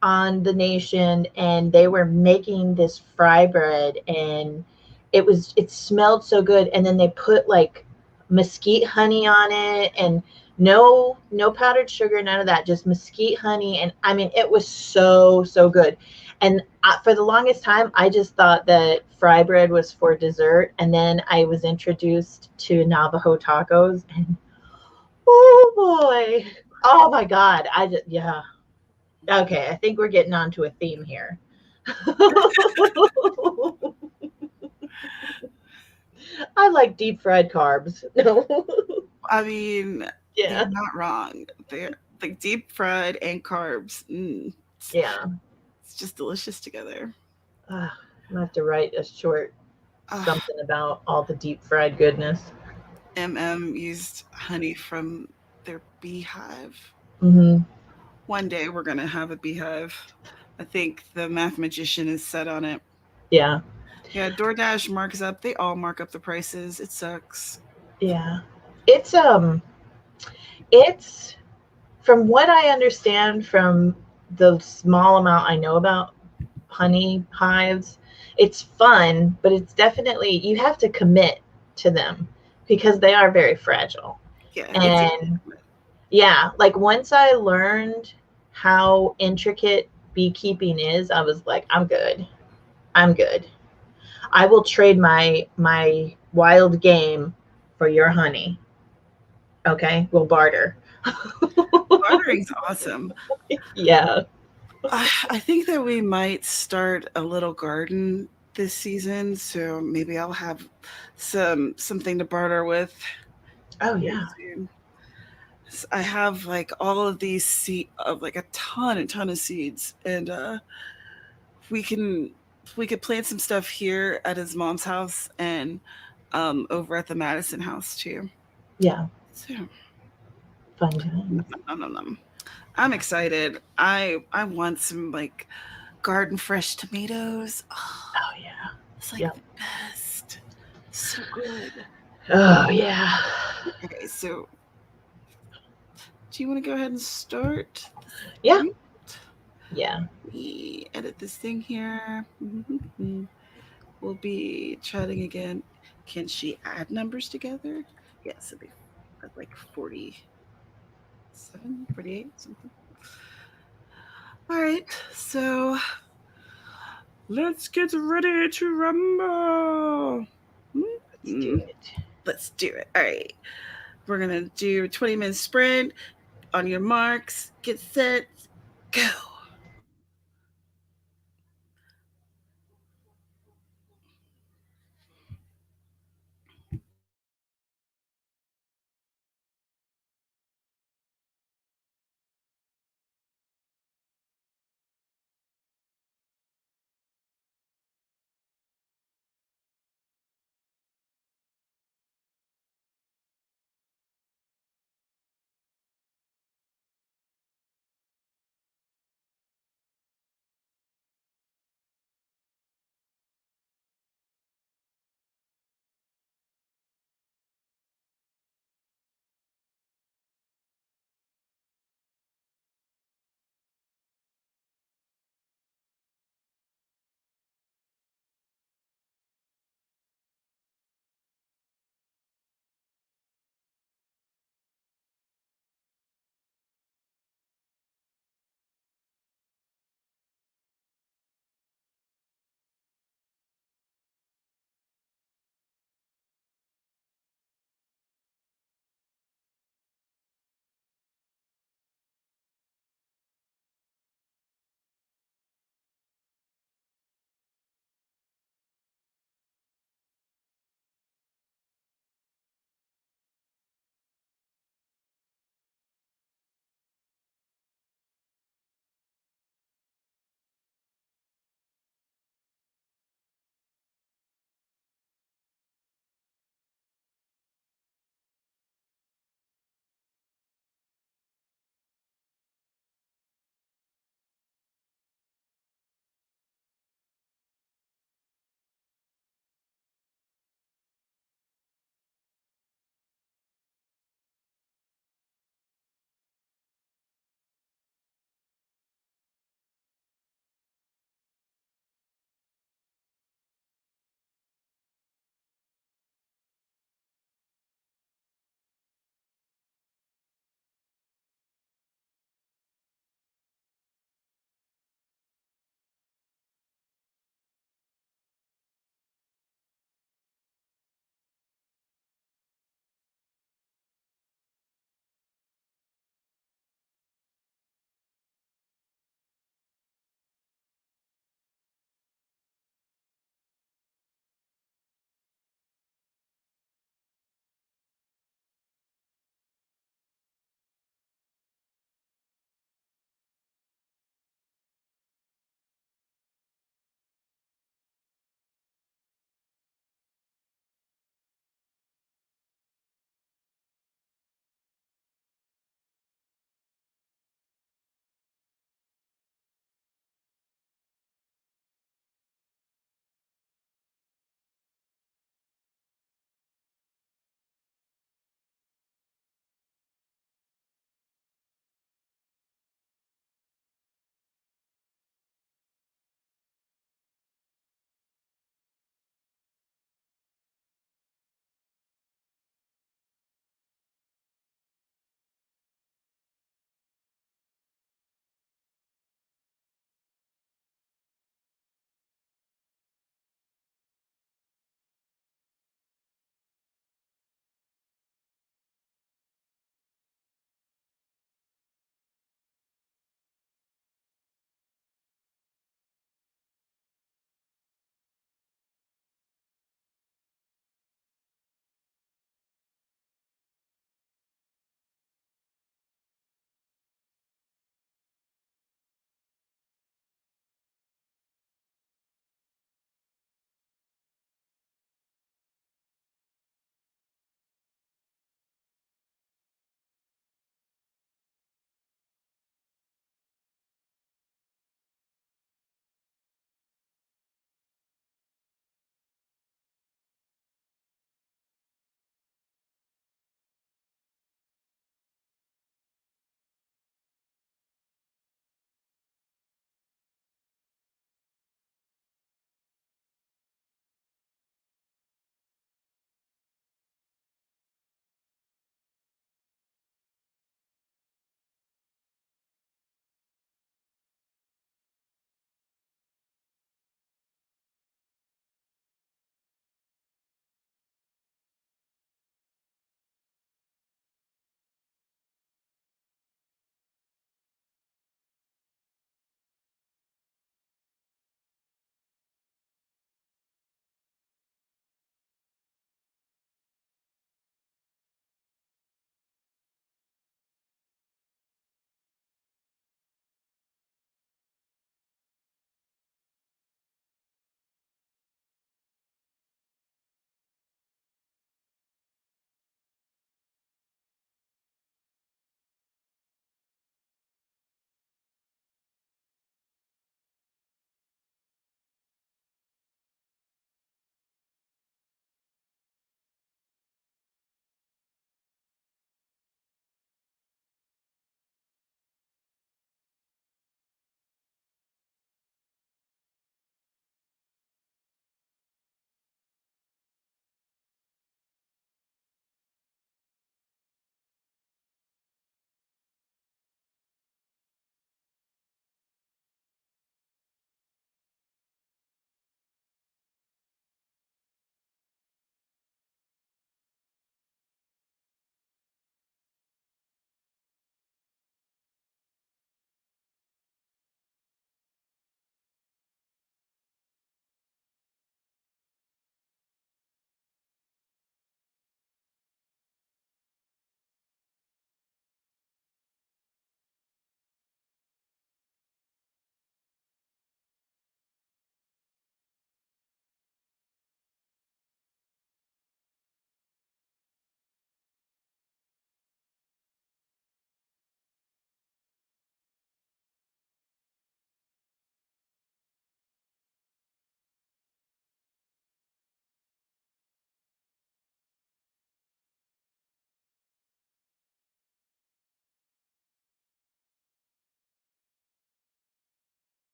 on the nation and they were making this fry bread and it smelled so good. And then they put like mesquite honey on it and no powdered sugar, none of that, just mesquite honey. And I mean, it was so good. And for the longest time, I just thought that fry bread was for dessert. And then I was introduced to Navajo tacos and oh boy, oh my God. Yeah. Okay. I think we're getting onto a theme here. I like deep fried carbs. No. I mean, yeah, you're not wrong. They're like deep fried and carbs. Yeah. It's just delicious together. gonna have to write a short something about all the deep fried goodness. used honey from their beehive. Mm-hmm. One day we're gonna have a beehive. I think the math magician is set on it. Yeah. Yeah, DoorDash marks up. They all mark up the prices. It sucks. Yeah. It's from what I understand from the small amount I know about honey hives, it's fun, but it's definitely you have to commit to them because they are very fragile. Yeah, it's a And yeah, like once I learned how intricate beekeeping is, I was like, I'm good. I'm good. I will trade my wild game for your honey. Okay, we'll barter. bartering's awesome. Yeah. I think that we might start a little garden this season, so maybe I'll have something to barter with Oh here yeah. soon. I have like all of these seed of like a ton of seeds, and we can we could plant some stuff here at his mom's house and over at the Madison house too. Yeah. So Fun times. nom, nom, nom. I'm excited. I want some like garden fresh tomatoes. Oh, Oh yeah. it's like Yep. the best. So good. Oh yeah. Okay, so do you want to go ahead and start? Yeah. Yeah. We edit this thing here. We'll be chatting again. Can she add numbers together? Yes, it'd be like 47, 48, something. All right, so let's get ready to rumble. Let's do it. Let's do it. All right. We're going to do a 20-minute sprint. On your marks, get set, go.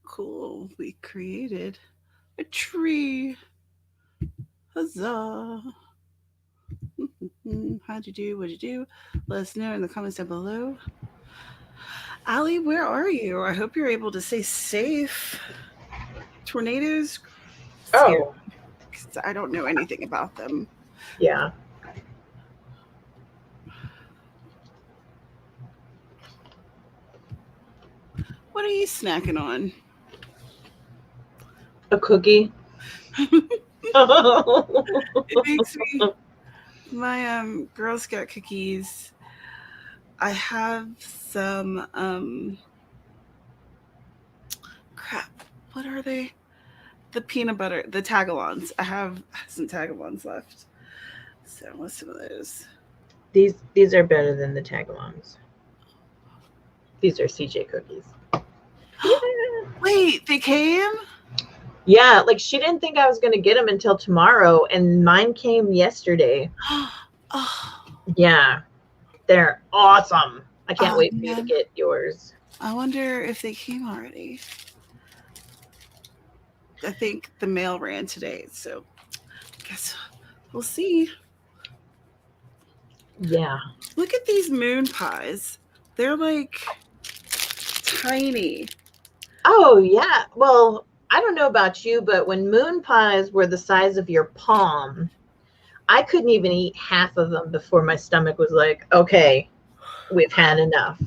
Cool. We created a tree. Huzzah. How'd you do? What'd you do? Let us know in the comments down below. Allie, where are you? I hope you're able to stay safe. Tornadoes scare Oh, me, 'cause I don't know anything about them. yeah. What are you snacking on? A cookie. It makes me my Girl Scout cookies. I have some crap. What are they? The peanut butter, the tagalongs. I have some tagalongs left. So what's some of those? These are better than the tagalongs. These are CJ cookies. Yeah. Wait, they came? Yeah, like she didn't think I was going to get them until tomorrow, and mine came yesterday. Oh, Yeah, they're awesome. I can't wait for you to man. get yours. I wonder if they came already. I think the mail ran today, so I guess we'll see. Yeah. Look at these moon pies. They're like tiny. Oh, yeah. Well, I don't know about you, but when moon pies were the size of your palm, I couldn't even eat half of them before my stomach was like, okay, we've had enough.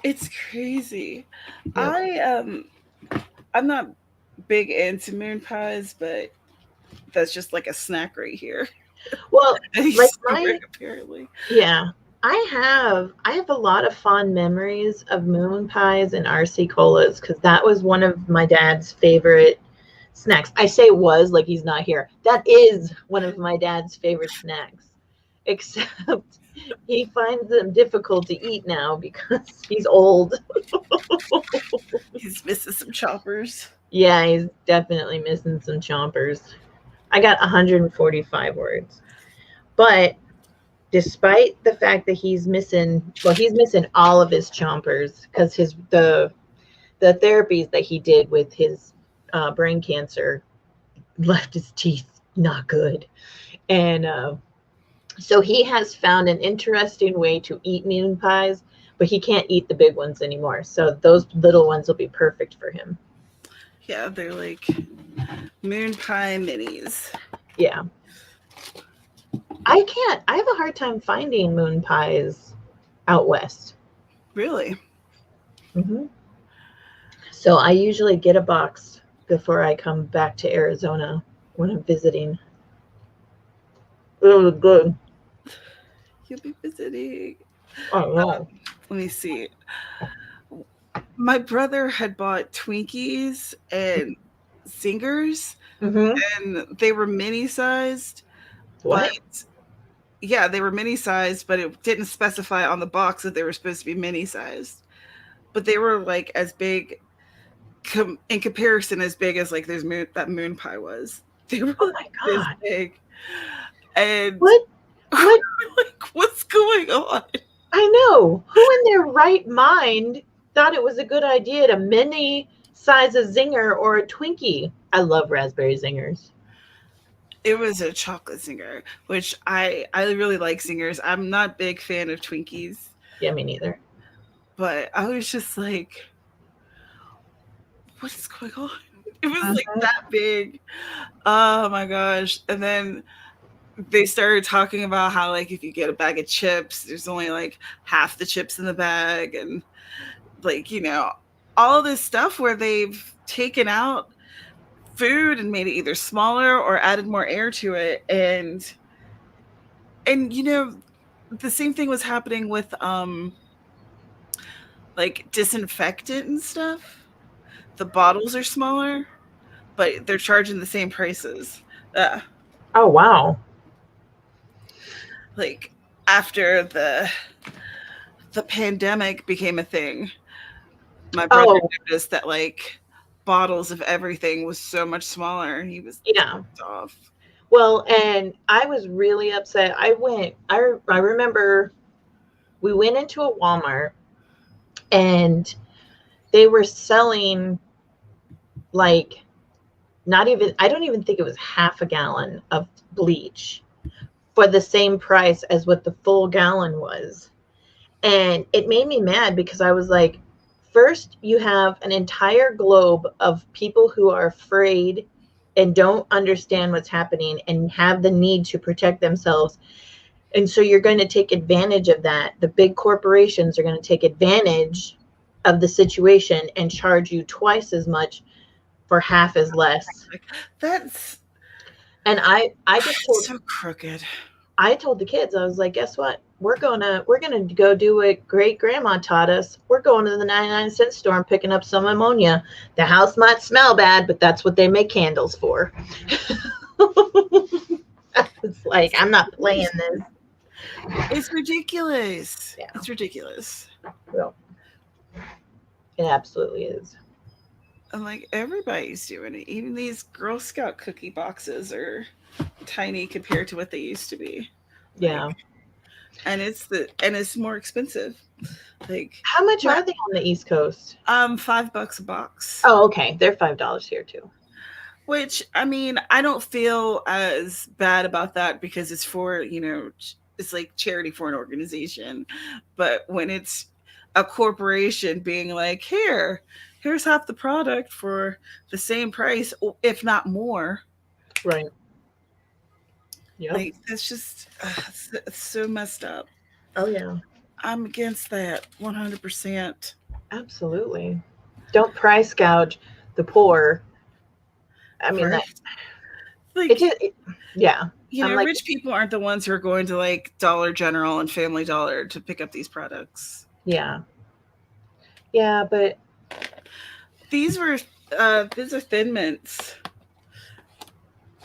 It's crazy. Yep. I'm not big into moon pies, but that's just like a snack right here. Well, like Apparently. yeah, I have a lot of fond memories of moon pies and RC colas because that was one of my dad's favorite snacks. I say was like he's not here. That is one of my dad's favorite snacks, except he finds them difficult to eat now because he's old. He's missing some choppers. Yeah, he's definitely missing some chompers. I got 145 words. But despite the fact that he's missing all of his chompers because the therapies that he did with his brain cancer left his teeth not good. And so he has found an interesting way to eat moon pies, but he can't eat the big ones anymore. So those little ones will be perfect for him. Yeah, they're like moon pie minis. Yeah. I have a hard time finding moon pies out west. Really? Mm-hmm. So I usually get a box before I come back to Arizona when I'm visiting. Really good. You'll be visiting. Oh, no. Let me see. My brother had bought Twinkies and Zingers, Mm-hmm. and they were mini sized. What? But yeah, they were mini sized, but it didn't specify on the box that they were supposed to be mini sized. But they were like as big, in comparison, as big as like that moon pie was. They were Oh my this God. big. And What? What? like, what's going on? I know. Who in their right mind thought it was a good idea to mini size a zinger or a Twinkie? I love raspberry zingers. It was a chocolate zinger, which I really like zingers. I'm not a big fan of Twinkies, Yeah, me neither. but I was just like, what is going on? It was like that big. Oh my gosh. And then they started talking about how like if you get a bag of chips, there's only like half the chips in the bag, and like, all this stuff where they've taken out food and made it either smaller or added more air to it. And the same thing was happening with like disinfectant and stuff. The bottles are smaller, but they're charging the same prices. Oh, wow. Like after the pandemic became a thing, my brother noticed that like bottles of everything was so much smaller. He was off. Well, and I was really upset. I remember we went into a Walmart and they were selling like not even, I don't even think it was half a gallon of bleach for the same price as what the full gallon was. And it made me mad because I was like, first, you have an entire globe of people who are afraid and don't understand what's happening and have the need to protect themselves. And so you're going to take advantage of that. The big corporations are going to take advantage of the situation and charge you twice as much for half as less. That's And I just told, so crooked. I told the kids, I was like, guess what? We're gonna go do what great grandma taught us. We're going to the 99-cent store and picking up some ammonia. The house might smell bad, but that's what they make candles for. It's like, I'm not playing this. It's ridiculous. Yeah. It's ridiculous. Well, it absolutely is. I'm like, everybody's doing it. Even these Girl Scout cookie boxes are tiny compared to what they used to be. Yeah. Like, and it's more expensive. Like, how much are they on the East Coast? $5 a box. Oh, okay. They're $5 here too. Which, I mean, I don't feel as bad about that because it's for, it's like charity for an organization. But when it's a corporation being like, here's half the product for the same price, if not more. Right. Yeah. Like, it's just it's so messed up. Oh, yeah. I'm against that 100%. Absolutely. Don't price gouge the poor. I mean, Right? yeah. Like, rich people aren't the ones who are going to like Dollar General and Family Dollar to pick up these products. Yeah. Yeah, but these are Thin Mints,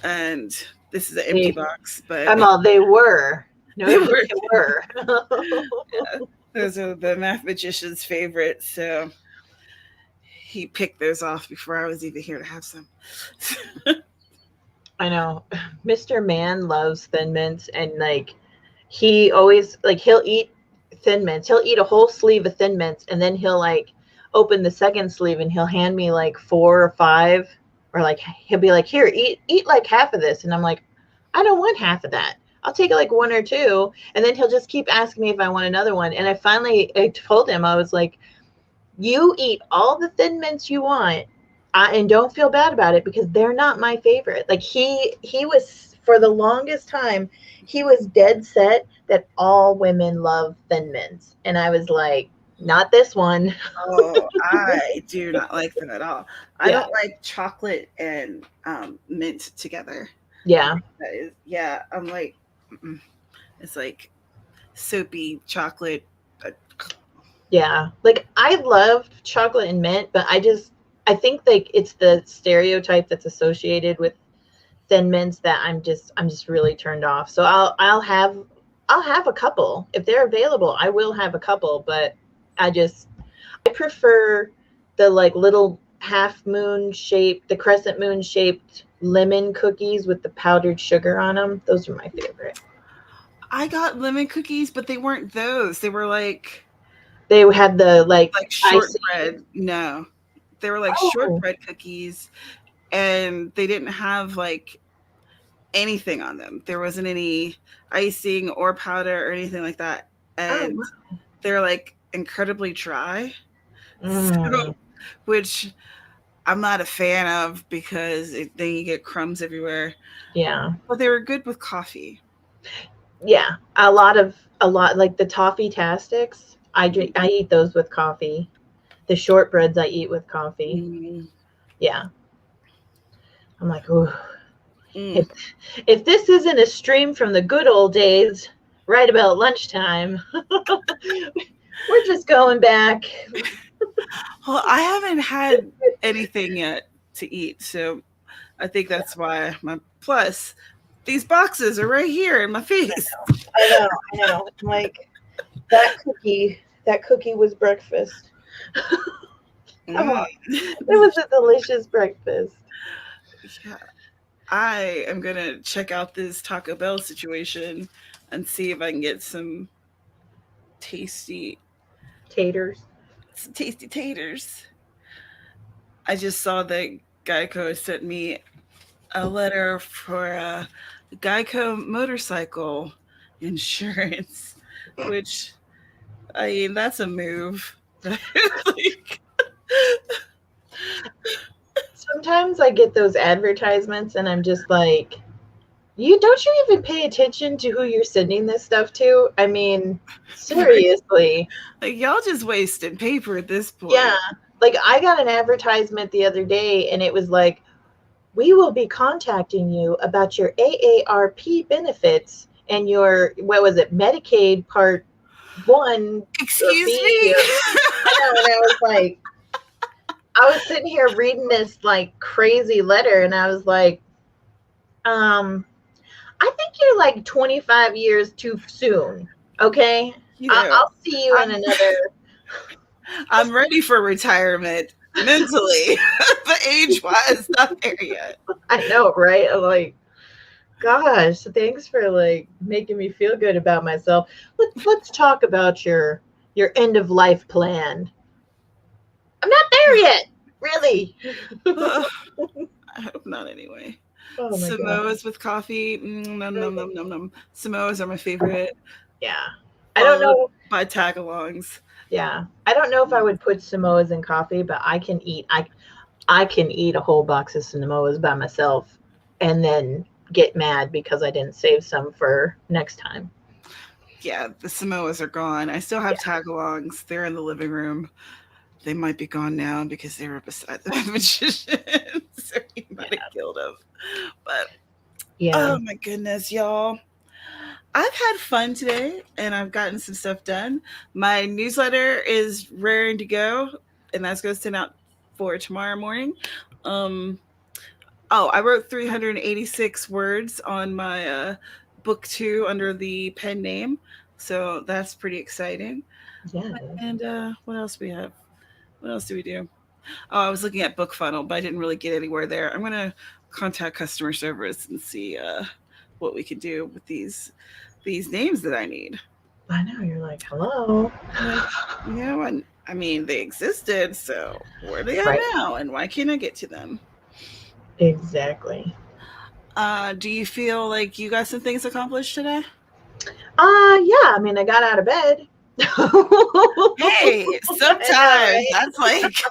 and this is an empty box. But they were. No, they were. Yeah, those are the math magician's favorite. So he picked those off before I was even here to have some. I know. Mr. Man loves Thin Mints, and like he always like he'll eat Thin Mints. He'll eat a whole sleeve of Thin Mints, and then he'll like open the second sleeve and he'll hand me like 4 or 5, or like he'll be like, here, eat like half of this. And I'm like, I don't want half of that. I'll take like 1 or 2. And then he'll just keep asking me if I want another one. And I told him, I was like, you eat all the Thin Mints you want, and don't feel bad about it because they're not my favorite. Like he was, for the longest time, he was dead set that all women love Thin Mints. And I was like, not this one. Oh, I do not like them at all. I don't like chocolate and mint together. Yeah. I'm like, it's like soapy chocolate. Yeah. Like I love chocolate and mint, but I think like it's the stereotype that's associated with Thin Mints that I'm just really turned off. So I'll have a couple if they're available. I will have a couple, but I prefer the like little the crescent moon shaped lemon cookies with the powdered sugar on them. Those are my favorite. I got lemon cookies, but they weren't those. They were like, they had the like shortbread. No, they were like shortbread cookies, and they didn't have like anything on them. There wasn't any icing or powder or anything like that, and they're like incredibly dry, which I'm not a fan of because then you get crumbs everywhere. Yeah, but they were good with coffee. Yeah, a lot like the toffee tastics. I eat those with coffee. The shortbreads I eat with coffee. Mm. Yeah, I'm like, ooh. If this isn't a stream from the good old days, right about lunchtime, we're just going back. Well, I haven't had anything yet to eat, so I think that's why. Plus, these boxes are right here in my face. I know. I'm like, that cookie was breakfast. Come on. It was a delicious breakfast. Yeah. I am going to check out this Taco Bell situation and see if I can get some tasty taters. Some tasty taters. I just saw that Geico sent me a letter for Geico motorcycle insurance, which, I mean, that's a move. Like, Sometimes I get those advertisements and I'm just like, you even pay attention to who you're sending this stuff to? I mean, seriously. like y'all just wasting paper at this point. Yeah. Like I got an advertisement the other day and it was like, we will be contacting you about your AARP benefits and your, what was it, Medicaid Part 1. Excuse me? I know, and I was like, I was sitting here reading this like crazy letter and I was like, I think you're like 25 years too soon. Okay. You know, I'll see you in another. I'm ready for retirement mentally, but age-wise, not there yet. I know, right? I'm like, gosh, thanks for like making me feel good about myself. Let's talk about your end of life plan. I'm not there yet, really. I hope not anyway. Oh my Samoas with coffee. Nom, nom, nom, nom, nom. Samoas are my favorite. Yeah. I don't know. By tag-alongs. Yeah. I don't know if I would put Samoas in coffee, but I can eat a whole box of Samoas by myself and then get mad because I didn't save some for next time. Yeah, the Samoas are gone. I still have tag-alongs. They're in the living room. They might be gone now because they were beside the magician. So he might have killed them. But oh my goodness, y'all. I've had fun today and I've gotten some stuff done. My newsletter is raring to go, and that's going to send out for tomorrow morning. I wrote 386 words on my book 2 under the pen name. So that's pretty exciting. Yeah. And what else do we have? What else do we do? Oh, I was looking at Book Funnel, but I didn't really get anywhere there. I'm going to contact customer service and see what we can do with these names that I need. I know, you're like, hello. I mean, they existed, so where they are now, and why can't I get to them? Exactly. Do you feel like you got some things accomplished today? Yeah. I mean, I got out of bed. Hey, sometimes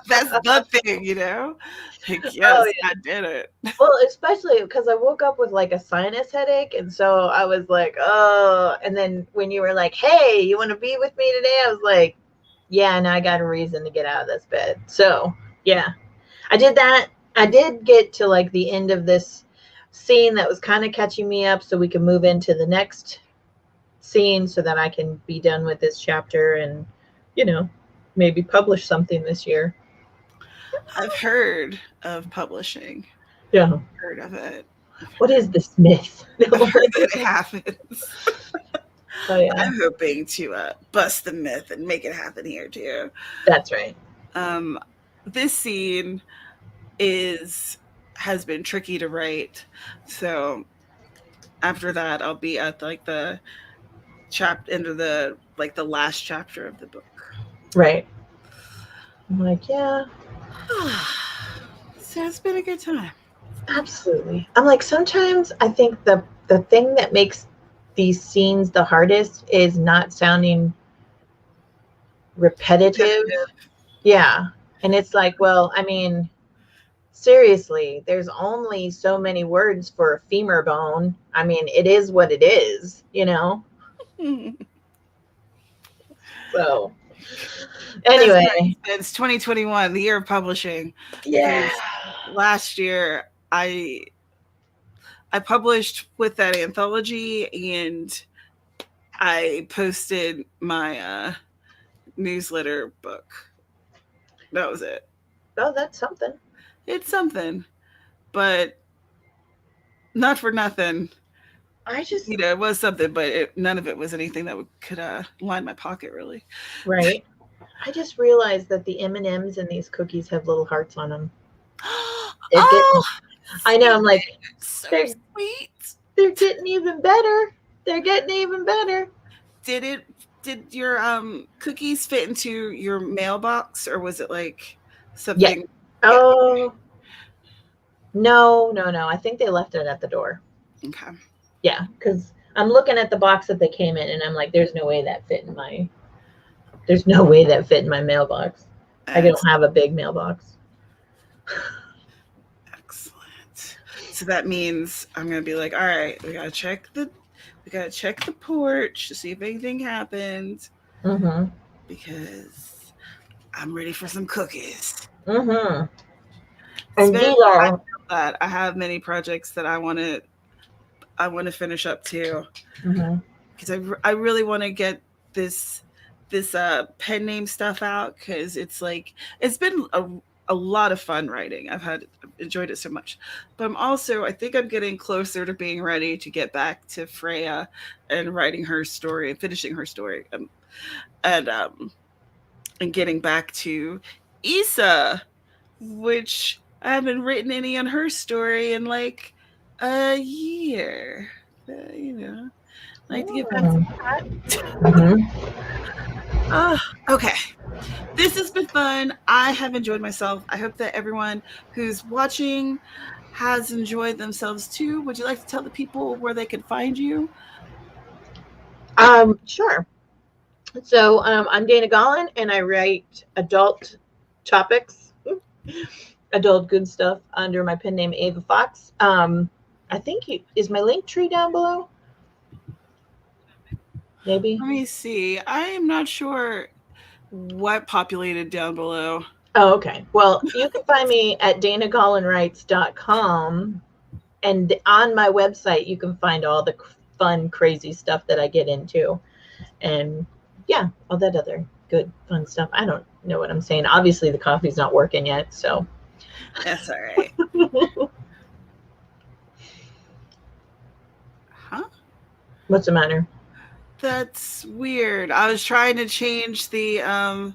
that's the thing, you know? Like, yes, I did it. Well, especially because I woke up with like a sinus headache. And so I was like, oh, and then when you were like, hey, you want to be with me today? I was like, yeah, now I got a reason to get out of this bed. So yeah, I did that. I did get to like the end of this scene that was kind of catching me up so we can move into the next scene so that I can be done with this chapter and, maybe publish something this year. I've heard of publishing. Yeah. I've heard of it. What is this myth? It happens. Oh, yeah. I'm hoping to bust the myth and make it happen here too. That's right. This scene has been tricky to write. So after that, I'll be at like the the last chapter of the book. Right. I'm like, yeah. So it's been a good time. Absolutely. I'm like, sometimes I think the thing that makes these scenes the hardest is not sounding repetitive. Yeah. And it's like, well, I mean, seriously, there's only so many words for a femur bone. I mean, it is what it is, So anyway, it's 2021, the year of publishing. Yeah. Last year I published with that anthology and I posted my newsletter book. That was it. Oh, that's something. It's something, but not for nothing. It was something, but none of it was anything that could line my pocket, really. Right. I just realized that the M&Ms in these cookies have little hearts on them. I know. I'm like, so they're sweet. They're getting even better. They're getting even better. Did your cookies fit into your mailbox, or was it like something? Yeah. Oh, no. I think they left it at the door. Okay. Yeah, because I'm looking at the box that they came in, and I'm like, there's no way that fit in my mailbox. I don't have a big mailbox. Excellent. So that means I'm gonna be like, all right, we gotta check the porch to see if anything happened. Mm-hmm. Because I'm ready for some cookies. Mm-hmm. And these are that I have many projects that I want to finish up too. Because I really want to get this pen name stuff out, because it's like it's been a lot of fun writing. I've enjoyed it so much, but I think I'm getting closer to being ready to get back to Freya and writing her story and finishing her story, and getting back to Issa, which I haven't written any on her story in like a year. I like to get back to that. Okay. This has been fun. I have enjoyed myself. I hope that everyone who's watching has enjoyed themselves too. Would you like to tell the people where they can find you? Sure. So I'm Dana Gollin, and I write adult topics, adult good stuff under my pen name Ava Fox. I think is my link tree down below? Maybe. Let me see. I am not sure what populated down below. Oh, okay. Well, you can find me at danagollinwrites.com, and on my website you can find all the fun, crazy stuff that I get into, and yeah, all that other good, fun stuff. I don't know what I'm saying. Obviously, the coffee's not working yet, so that's all right. Huh? What's the matter? That's weird. I was trying to change the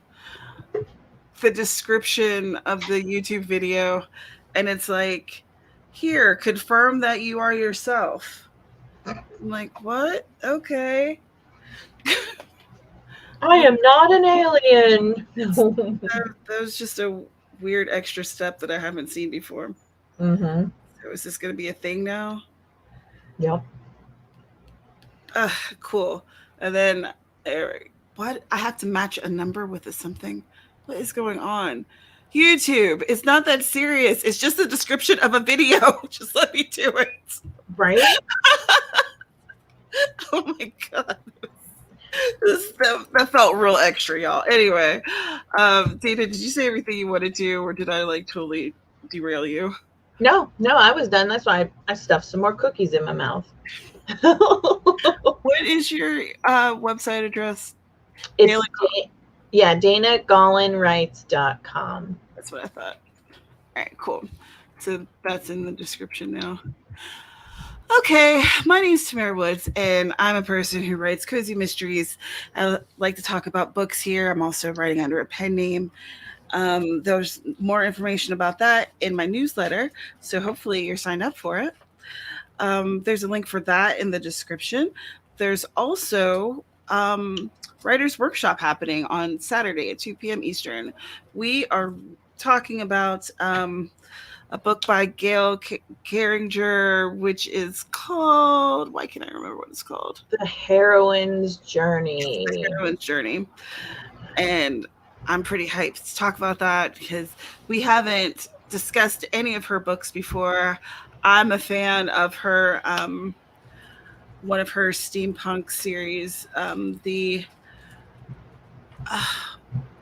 description of the YouTube video, and it's like, here, confirm that you are yourself. I'm like, what? Okay. I am not an alien. that was just a weird extra step that I haven't seen before. So is this going to be a thing now? Yep. Cool. And then, what? I have to match a number with something. What is going on? YouTube, it's not that serious. It's just a description of a video. Just let me do it. Right? Oh my God. That felt real extra, y'all. Anyway, Dana, did you say everything you wanted to, or did I like totally derail you? No, I was done. That's why I stuffed some more cookies in my mouth. What is your website address? It's danagollinwrites.com. That's what I thought. All right, cool. So that's in the description now. Okay, my name is Tamara Woods, and I'm a person who writes cozy mysteries. I like to talk about books here. I'm also writing under a pen name. There's more information about that in my newsletter, so hopefully you're signed up for it. There's a link for that in the description. There's also Writer's Workshop happening on Saturday at 2 p.m. Eastern. We are talking about a book by Gail Garringer, which is called, why can't I remember what it's called? The Heroine's Journey. The Heroine's Journey. And I'm pretty hyped to talk about that because we haven't discussed any of her books before. I'm a fan of her, one of her steampunk series, the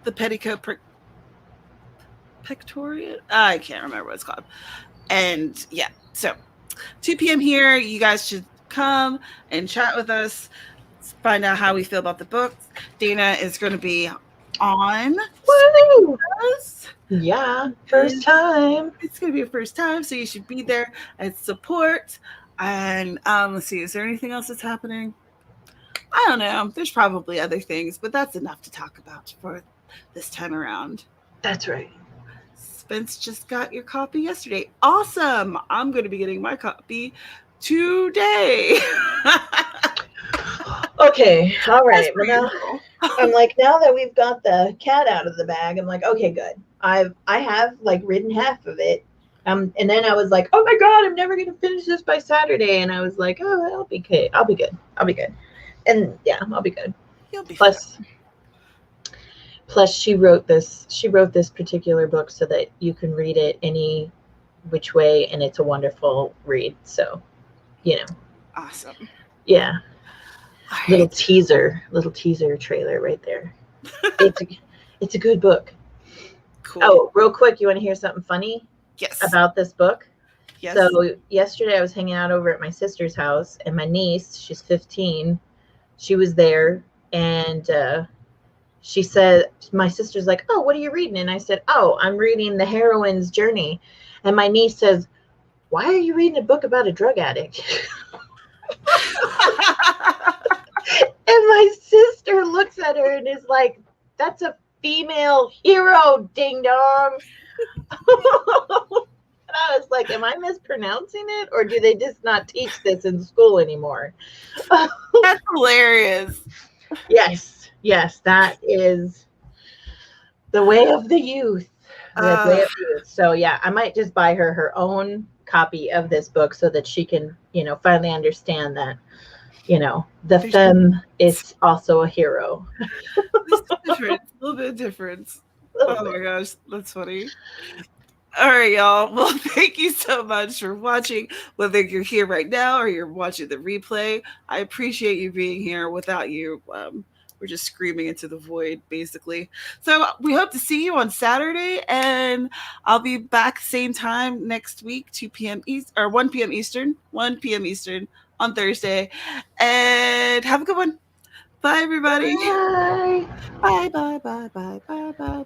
Petticoat Pictorial. I can't remember what it's called. And yeah, so 2 p.m. here. You guys should come and chat with us, find out how we feel about the book. Dana is going to be on. Woo! Yeah, first time. It's going to be a first time, so you should be there and support. And let's see, is there anything else that's happening? I don't know. There's probably other things, but that's enough to talk about for this time around. That's right. Spence just got your copy yesterday. Awesome. I'm going to be getting my copy today. Okay. All right. Well, now, I'm like, now that we've got the cat out of the bag, I'm like, okay, good. I have like written half of it. And then I was like, oh my God, I'm never going to finish this by Saturday. And I was like, oh, I'll be good. I'll be good. I'll be good. And yeah, I'll be good. You'll be Plus, she wrote this particular book so that you can read it any which way, and it's a wonderful read. So, awesome. Yeah. Right. Little teaser trailer right there. It's a good book. Cool. Oh, real quick, you want to hear something funny? Yes. About this book? Yes. So yesterday I was hanging out over at my sister's house, and my niece, she's 15, she was there, and she said, my sister's like, oh, what are you reading? And I said, oh, I'm reading The Heroine's Journey. And my niece says, why are you reading a book about a drug addict? And my sister looks at her and is like, that's a female hero, ding dong. And I was like, am I mispronouncing it, or do they just not teach this in school anymore? That's hilarious. Yes, that is the way of the youth. So yeah, I might just buy her own copy of this book so that she can, finally understand that, the femme is also a hero. Difference, a little bit of difference. Oh my gosh, that's funny. All right, y'all. Well, thank you so much for watching, whether you're here right now or you're watching the replay. I appreciate you being here. Without you, we're just screaming into the void, basically. So we hope to see you on Saturday, and I'll be back same time next week, 2 p.m. East or 1 p.m. Eastern, 1 p.m. Eastern on Thursday. And have a good one. Bye, everybody. Bye. Bye, bye, bye, bye, bye, bye, bye.